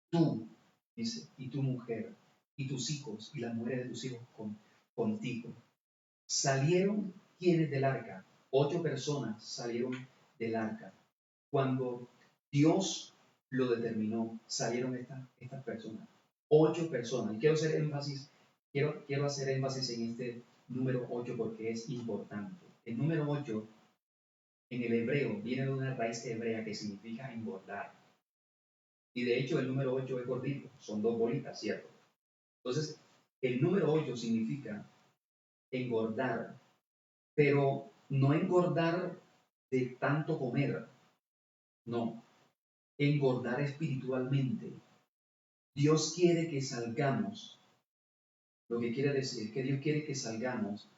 tú, dice, y tu mujer, y tus hijos, y las mujeres de tus hijos contigo. Salieron quienes del arca, 8 personas salieron del arca. Cuando Dios lo determinó, salieron estas personas, 8 personas. Y quiero hacer énfasis en este número 8 porque es importante. El número 8 en el hebreo viene de una raíz hebrea que significa engordar. Y de hecho el número 8 es gordito, son 2 bolitas, ¿cierto? Entonces, el número 8 significa engordar, pero no engordar de tanto comer, no, engordar espiritualmente. Dios quiere que salgamos, lo que quiere decir que Dios quiere que salgamos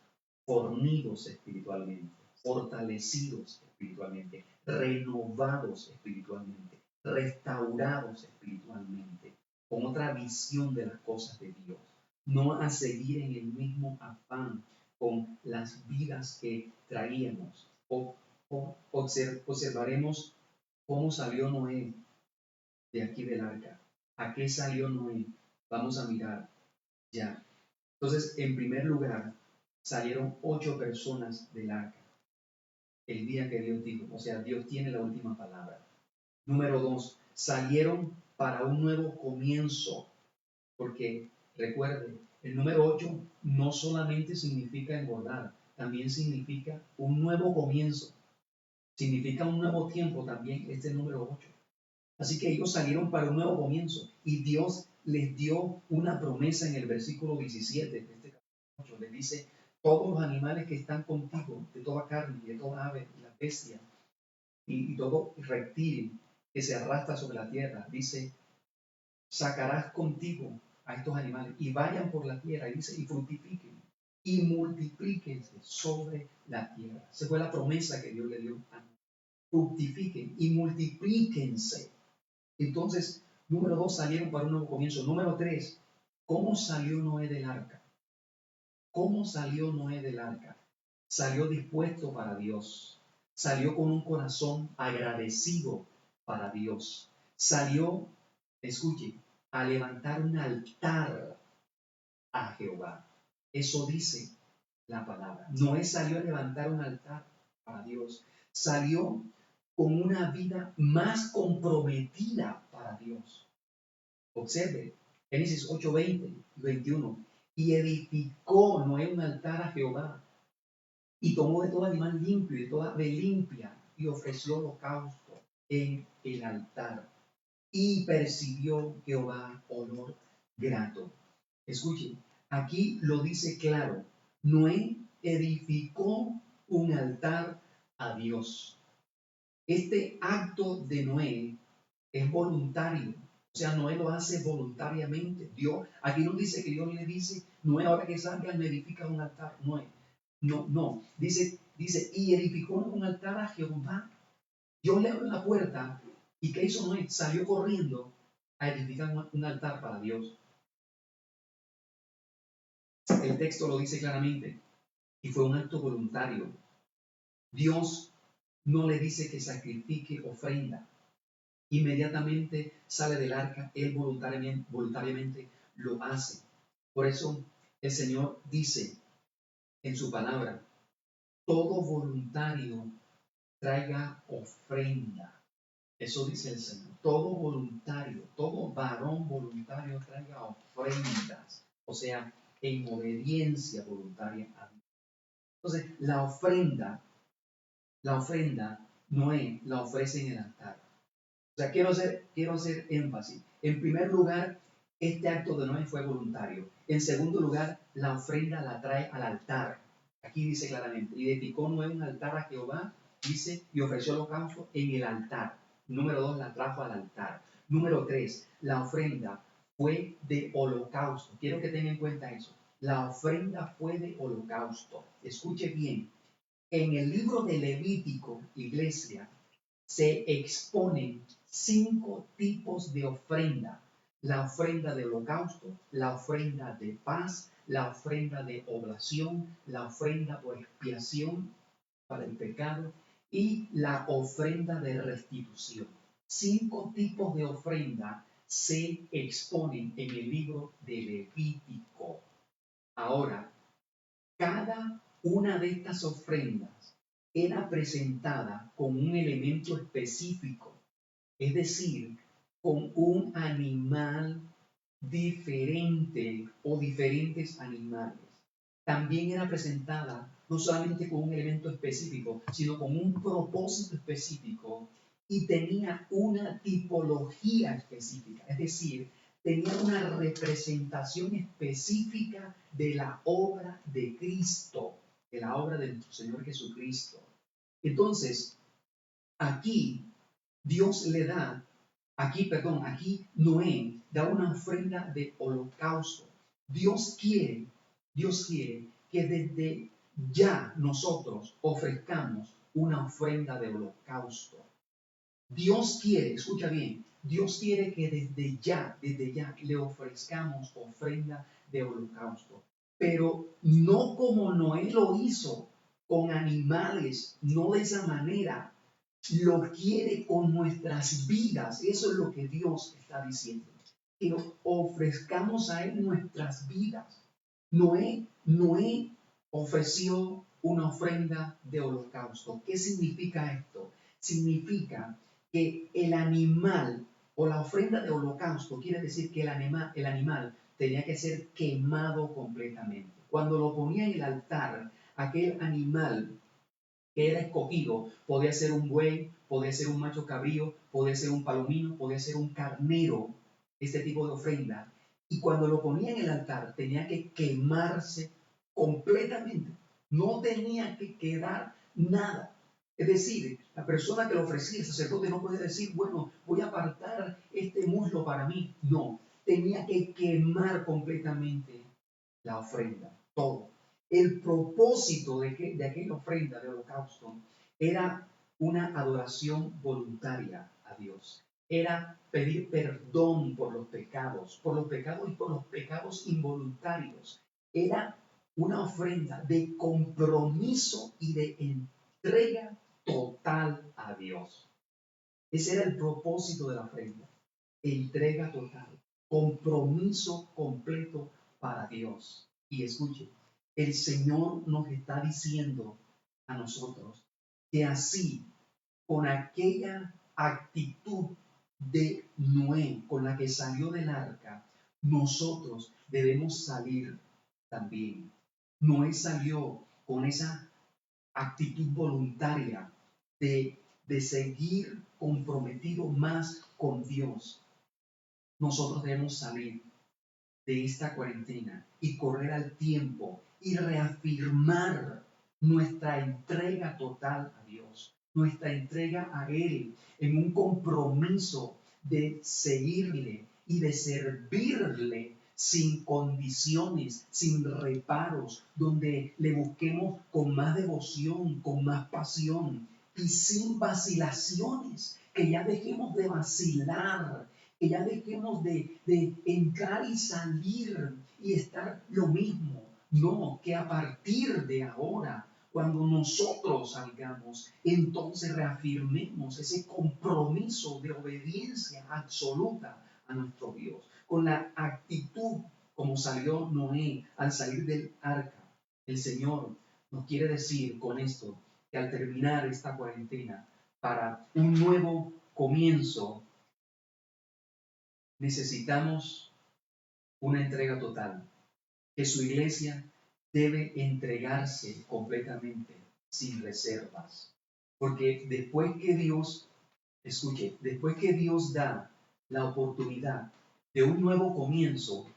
fornidos espiritualmente, fortalecidos espiritualmente, renovados espiritualmente, restaurados espiritualmente, con otra visión de las cosas de Dios. No a seguir en el mismo afán con las vidas que traíamos. Observaremos cómo salió Noé de aquí del arca. ¿A qué salió Noé? Vamos a mirar ya. Entonces, en primer lugar, salieron 8 personas del arca el día que Dios dijo, o sea, Dios tiene la última palabra. Número 2, salieron para un nuevo comienzo, porque recuerden, el número 8 no solamente significa engordar, también significa un nuevo comienzo, significa un nuevo tiempo también este número 8. Así que ellos salieron para un nuevo comienzo y Dios les dio una promesa en el versículo 17 de este capítulo 8. Les dice, todos los animales que están contigo, de toda carne y de toda ave, y la bestia, y todo reptil que se arrastra sobre la tierra, dice, sacarás contigo a estos animales y vayan por la tierra, y dice, y fructifiquen y multiplíquense sobre la tierra. Esa fue la promesa que Dios le dio a nosotros. Fructifiquen y multiplíquense. Entonces, número 2, salieron para un nuevo comienzo. Número 3, ¿cómo salió Noé del arca? ¿Cómo salió Noé del arca? Salió dispuesto para Dios. Salió con un corazón agradecido para Dios. Salió, escuche, a levantar un altar a Jehová. Eso dice la palabra. Noé salió a levantar un altar para Dios. Salió con una vida más comprometida para Dios. Observe, Génesis 8, 20 y 21. Y edificó Noé un altar a Jehová, y tomó de todo animal limpio y de toda ave limpia, y ofreció holocausto en el altar. Y percibió Jehová olor grato. Escuchen, aquí lo dice claro. Noé edificó un altar a Dios. Este acto de Noé es voluntario. O sea, Noé lo hace voluntariamente. Dios, aquí no dice que Dios le dice, Noé, ahora que salgas me edifica un altar. Noé. No. Dice, y edificó un altar a Jehová. Dios le abrió la puerta. ¿Y qué hizo Noé? Salió corriendo a edificar un altar para Dios. El texto lo dice claramente. Y fue un acto voluntario. Dios no le dice que sacrifique ofrenda. Inmediatamente sale del arca, él voluntariamente lo hace. Por eso el Señor dice en su palabra, todo voluntario traiga ofrenda. Eso dice el Señor. Todo voluntario, todo varón voluntario traiga ofrendas. O sea, en obediencia voluntaria a Dios. Entonces, la ofrenda Noé la ofrece en el altar. O sea, quiero hacer énfasis. En primer lugar, este acto de Noé fue voluntario. En segundo lugar, la ofrenda la trae al altar. Aquí dice claramente, y dedicó Noé un altar a Jehová, dice, y ofreció holocausto en el altar. Número 2, la trajo al altar. Número 3, la ofrenda fue de holocausto. Quiero que tengan en cuenta eso. La ofrenda fue de holocausto. Escuche bien. En el libro de Levítico, iglesia, se exponen 5 tipos de ofrenda. La ofrenda de holocausto, la ofrenda de paz, la ofrenda de oblación, la ofrenda por expiación para el pecado y la ofrenda de restitución. 5 tipos de ofrenda se exponen en el libro de Levítico. Ahora, cada una de estas ofrendas era presentada con un elemento específico, es decir, con un animal diferente o diferentes animales. También era presentada no solamente con un elemento específico, sino con un propósito específico y tenía una tipología específica, es decir, tenía una representación específica de la obra de Cristo, de la obra de nuestro Señor Jesucristo. Entonces, aquí aquí Noé da una ofrenda de holocausto. Dios quiere que desde ya nosotros ofrezcamos una ofrenda de holocausto. Dios quiere, escucha bien, Dios quiere que desde ya le ofrezcamos ofrenda de holocausto, pero no como Noé lo hizo, con animales, no de esa manera. Lo quiere con nuestras vidas. Eso es lo que Dios está diciendo. Que ofrezcamos a Él nuestras vidas. Noé ofreció una ofrenda de holocausto. ¿Qué significa esto? Significa que el animal o la ofrenda de holocausto quiere decir que el animal tenía que ser quemado completamente. Cuando lo ponía en el altar, aquel animal que era escogido podía ser un buey, podía ser un macho cabrío, podía ser un palomino, podía ser un carnero, este tipo de ofrenda. Y cuando lo ponía en el altar tenía que quemarse completamente, no tenía que quedar nada. Es decir, la persona que lo ofrecía, el sacerdote, no puede decir, bueno, voy a apartar este muslo para mí. No, tenía que quemar completamente la ofrenda, todo. El propósito de aquella ofrenda de holocausto era una adoración voluntaria a Dios. Era pedir perdón por los pecados y por los pecados involuntarios. Era una ofrenda de compromiso y de entrega total a Dios. Ese era el propósito de la ofrenda. Entrega total, compromiso completo para Dios. Y escuche, el Señor nos está diciendo a nosotros que así, con aquella actitud de Noé, con la que salió del arca, nosotros debemos salir también. Noé salió con esa actitud voluntaria de seguir comprometido más con Dios. Nosotros debemos salir de esta cuarentena y correr al tiempo y reafirmar nuestra entrega total a Dios, nuestra entrega a Él en un compromiso de seguirle y de servirle sin condiciones, sin reparos, donde le busquemos con más devoción, con más pasión y sin vacilaciones, que ya dejemos de vacilar, que ya dejemos de entrar y salir y estar lo mismo. No, que a partir de ahora, cuando nosotros salgamos, entonces reafirmemos ese compromiso de obediencia absoluta a nuestro Dios, con la actitud como salió Noé al salir del arca. El Señor nos quiere decir con esto que al terminar esta cuarentena, para un nuevo comienzo, necesitamos una entrega total, que su iglesia debe entregarse completamente, sin reservas. Porque después que Dios, escuche, después que Dios da la oportunidad de un nuevo comienzo,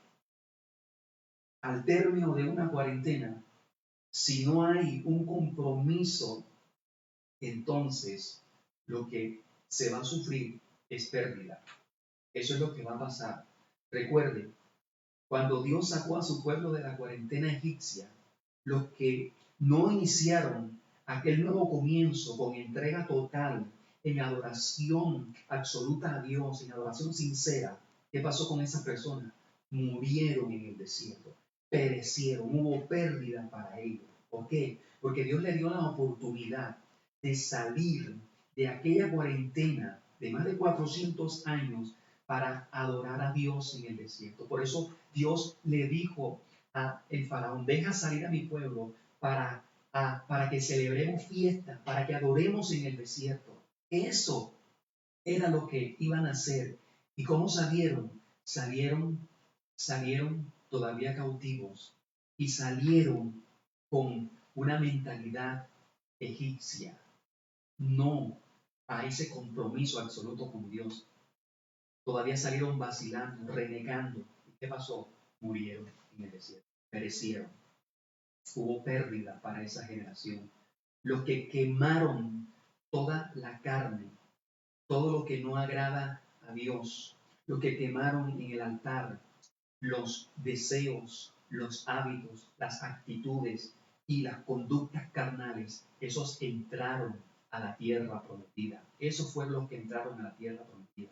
al término de una cuarentena, si no hay un compromiso, entonces lo que se va a sufrir es pérdida. Eso es lo que va a pasar. Recuerde, cuando Dios sacó a su pueblo de la cuarentena egipcia, los que no iniciaron aquel nuevo comienzo con entrega total, en adoración absoluta a Dios, en adoración sincera, ¿qué pasó con esas personas? Murieron en el desierto, perecieron, hubo pérdida para ellos. ¿Por qué? Porque Dios le dio la oportunidad de salir de aquella cuarentena de más de 400 años para adorar a Dios en el desierto. Por eso Dios le dijo a el faraón: deja salir a mi pueblo para que celebremos fiesta, para que adoremos en el desierto. Eso era lo que iban a hacer. ¿Y cómo salieron? Salieron todavía cautivos y salieron con una mentalidad egipcia, no a ese compromiso absoluto con Dios. Todavía salieron vacilando, renegando. ¿Y qué pasó? Murieron en el desierto, perecieron. Hubo pérdida para esa generación. Los que quemaron toda la carne, todo lo que no agrada a Dios, los que quemaron en el altar los deseos, los hábitos, las actitudes y las conductas carnales, esos entraron a la tierra prometida. Esos fueron los que entraron a la tierra prometida.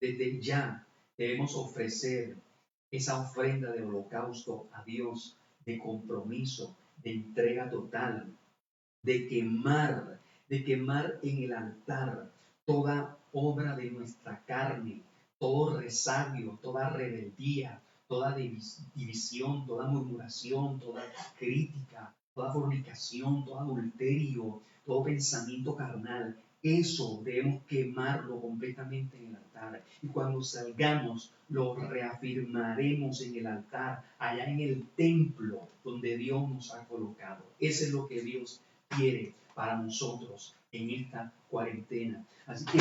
Desde ya debemos ofrecer esa ofrenda de holocausto a Dios, de compromiso, de entrega total, de quemar en el altar toda obra de nuestra carne, todo resabio, toda rebeldía, toda división, toda murmuración, toda crítica, toda fornicación, todo adulterio, todo pensamiento carnal. Eso debemos quemarlo completamente en el altar. Y cuando salgamos, lo reafirmaremos en el altar, allá en el templo donde Dios nos ha colocado. Eso es lo que Dios quiere para nosotros en esta cuarentena. Así que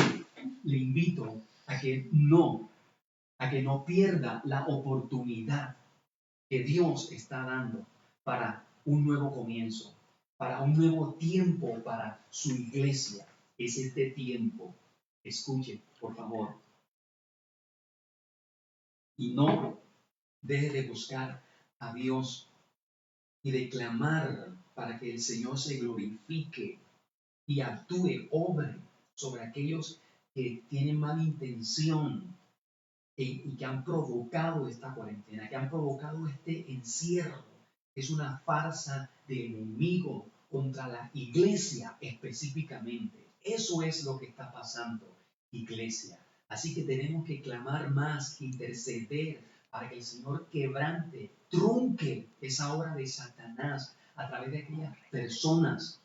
le invito a que no pierda la oportunidad que Dios está dando para un nuevo comienzo, para un nuevo tiempo para su iglesia. Es este tiempo. Escuche, por favor. Y no deje de buscar a Dios y de clamar para que el Señor se glorifique y actúe, obre sobre aquellos que tienen mala intención y que han provocado esta cuarentena, que han provocado este encierro. Es una farsa del enemigo contra la iglesia específicamente. Eso es lo que está pasando, iglesia. Así que tenemos que clamar más, interceder para que el Señor quebrante, trunque esa obra de Satanás a través de aquellas personas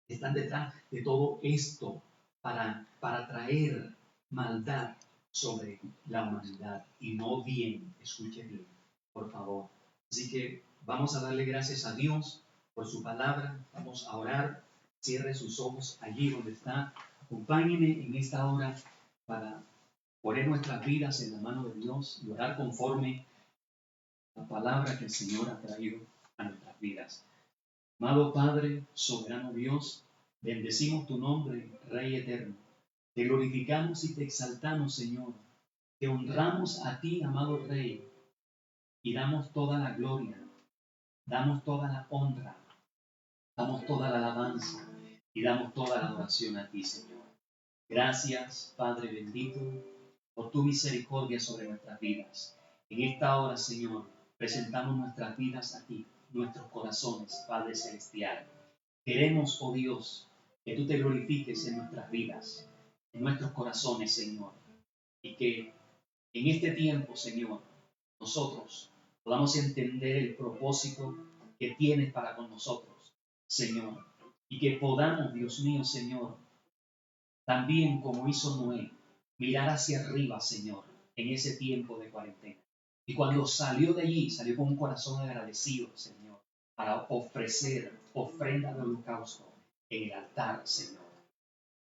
que están detrás de todo esto para traer maldad sobre la humanidad y no bien. Escuche bien, por favor. Así que vamos a darle gracias a Dios por su palabra. Vamos a orar. Cierre sus ojos allí donde está. Acompáñeme en esta hora para poner nuestras vidas en la mano de Dios y orar conforme a la palabra que el Señor ha traído a nuestras vidas. Amado Padre, soberano Dios, bendecimos tu nombre, Rey eterno. Te glorificamos y te exaltamos, Señor. Te honramos a ti, amado Rey, y damos toda la gloria, damos toda la honra, damos toda la alabanza y damos toda la adoración a ti, Señor. Gracias, Padre bendito, por tu misericordia sobre nuestras vidas. En esta hora, Señor, presentamos nuestras vidas a ti, nuestros corazones, Padre celestial. Queremos, oh Dios, que tú te glorifiques en nuestras vidas, en nuestros corazones, Señor, y que en este tiempo, Señor, nosotros podamos entender el propósito que tienes para con nosotros, Señor. y que podamos, Dios mío, Señor, también como hizo Noé, mirar hacia arriba, Señor, en ese tiempo de cuarentena. Y cuando salió de allí, salió con un corazón agradecido, Señor, para ofrecer ofrenda de holocausto en el altar, Señor.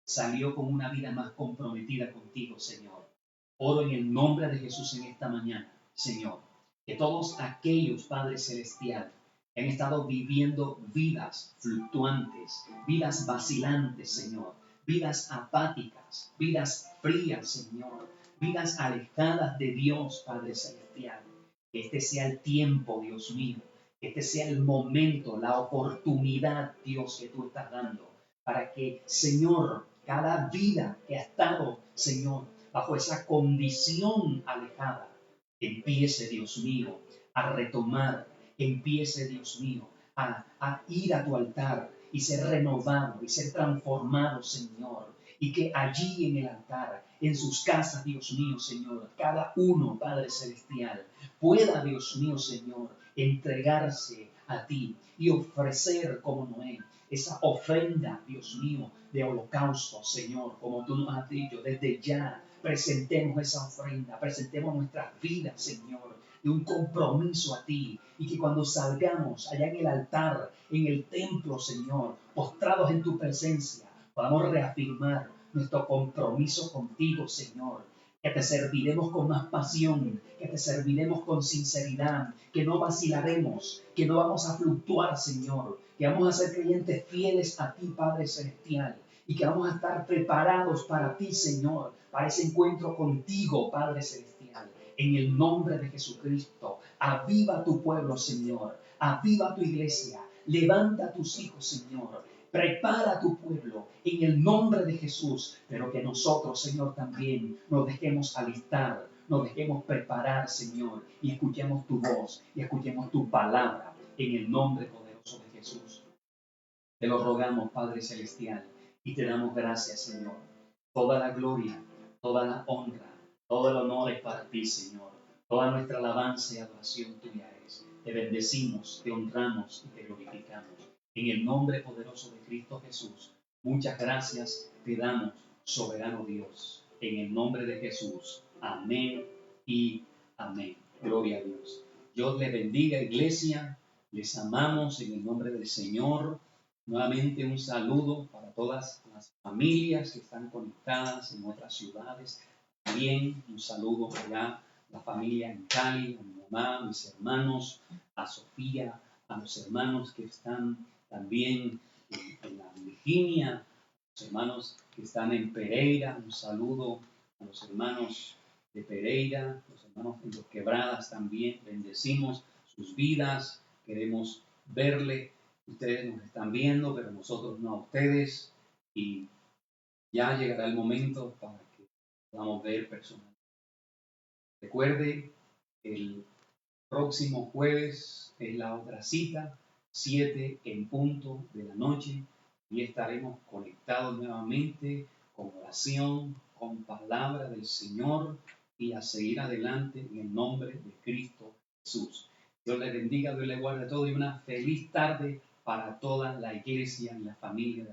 Salió con una vida más comprometida contigo, Señor. Oro en el nombre de Jesús en esta mañana, Señor, que todos aquellos, Padre Celestial, que han estado viviendo vidas fluctuantes, vidas vacilantes, Señor, vidas apáticas, vidas frías, Señor, vidas alejadas de Dios, Padre Celestial. Que este sea el tiempo, Dios mío, que este sea el momento, la oportunidad, Dios, que tú estás dando, para que, Señor, cada vida que ha estado, Señor, bajo esa condición alejada, empiece, Dios mío, a retomar, empiece, Dios mío, a ir a tu altar y ser renovado y ser transformado, Señor. Y que allí en el altar, en sus casas, Dios mío, Señor, cada uno, Padre Celestial, pueda, Dios mío, Señor, entregarse a ti y ofrecer como Noé esa ofrenda, Dios mío, de holocausto, Señor, como tú nos has dicho, desde ya presentemos esa ofrenda, presentemos nuestras vidas, Señor, de un compromiso a ti, y que cuando salgamos allá en el altar, en el templo, Señor, postrados en tu presencia, podamos reafirmar nuestro compromiso contigo, Señor, que te serviremos con más pasión, que te serviremos con sinceridad, que no vacilaremos, que no vamos a fluctuar, Señor, que vamos a ser creyentes fieles a ti, Padre Celestial, y que vamos a estar preparados para ti, Señor, para ese encuentro contigo, Padre Celestial. En el nombre de Jesucristo, aviva tu pueblo, Señor, aviva tu iglesia, levanta a tus hijos, Señor. Prepara a tu pueblo en el nombre de Jesús, pero que nosotros, Señor, también nos dejemos alistar, nos dejemos preparar, Señor, y escuchemos tu voz y escuchemos tu palabra en el nombre poderoso de Jesús. Te lo rogamos, Padre Celestial, y te damos gracias, Señor. Toda la gloria, toda la honra, todo el honor es para ti, Señor. Toda nuestra alabanza y adoración tuya es. Te bendecimos, te honramos y te glorificamos. En el nombre poderoso de Cristo Jesús, muchas gracias te damos, soberano Dios. En el nombre de Jesús. Amén y amén. Gloria a Dios. Dios les bendiga, iglesia. Les amamos en el nombre del Señor. Nuevamente un saludo para todas las familias que están conectadas en otras ciudades. También un saludo allá a la familia en Cali, a mi mamá, a mis hermanos, a Sofía, a los hermanos que están también en la Virginia, los hermanos que están en Pereira. Un saludo a los hermanos de Pereira, los hermanos en Los Quebradas también. Bendecimos sus vidas, queremos verle. Ustedes nos están viendo, pero nosotros no a ustedes, y ya llegará el momento para que podamos ver personalmente. Recuerde, el próximo jueves es la otra cita, 7 en punto de la noche, y estaremos conectados nuevamente con oración, con palabra del Señor, y a seguir adelante en el nombre de Cristo Jesús. Dios les bendiga, Dios les guarde todo, y una feliz tarde para toda la iglesia y la familia de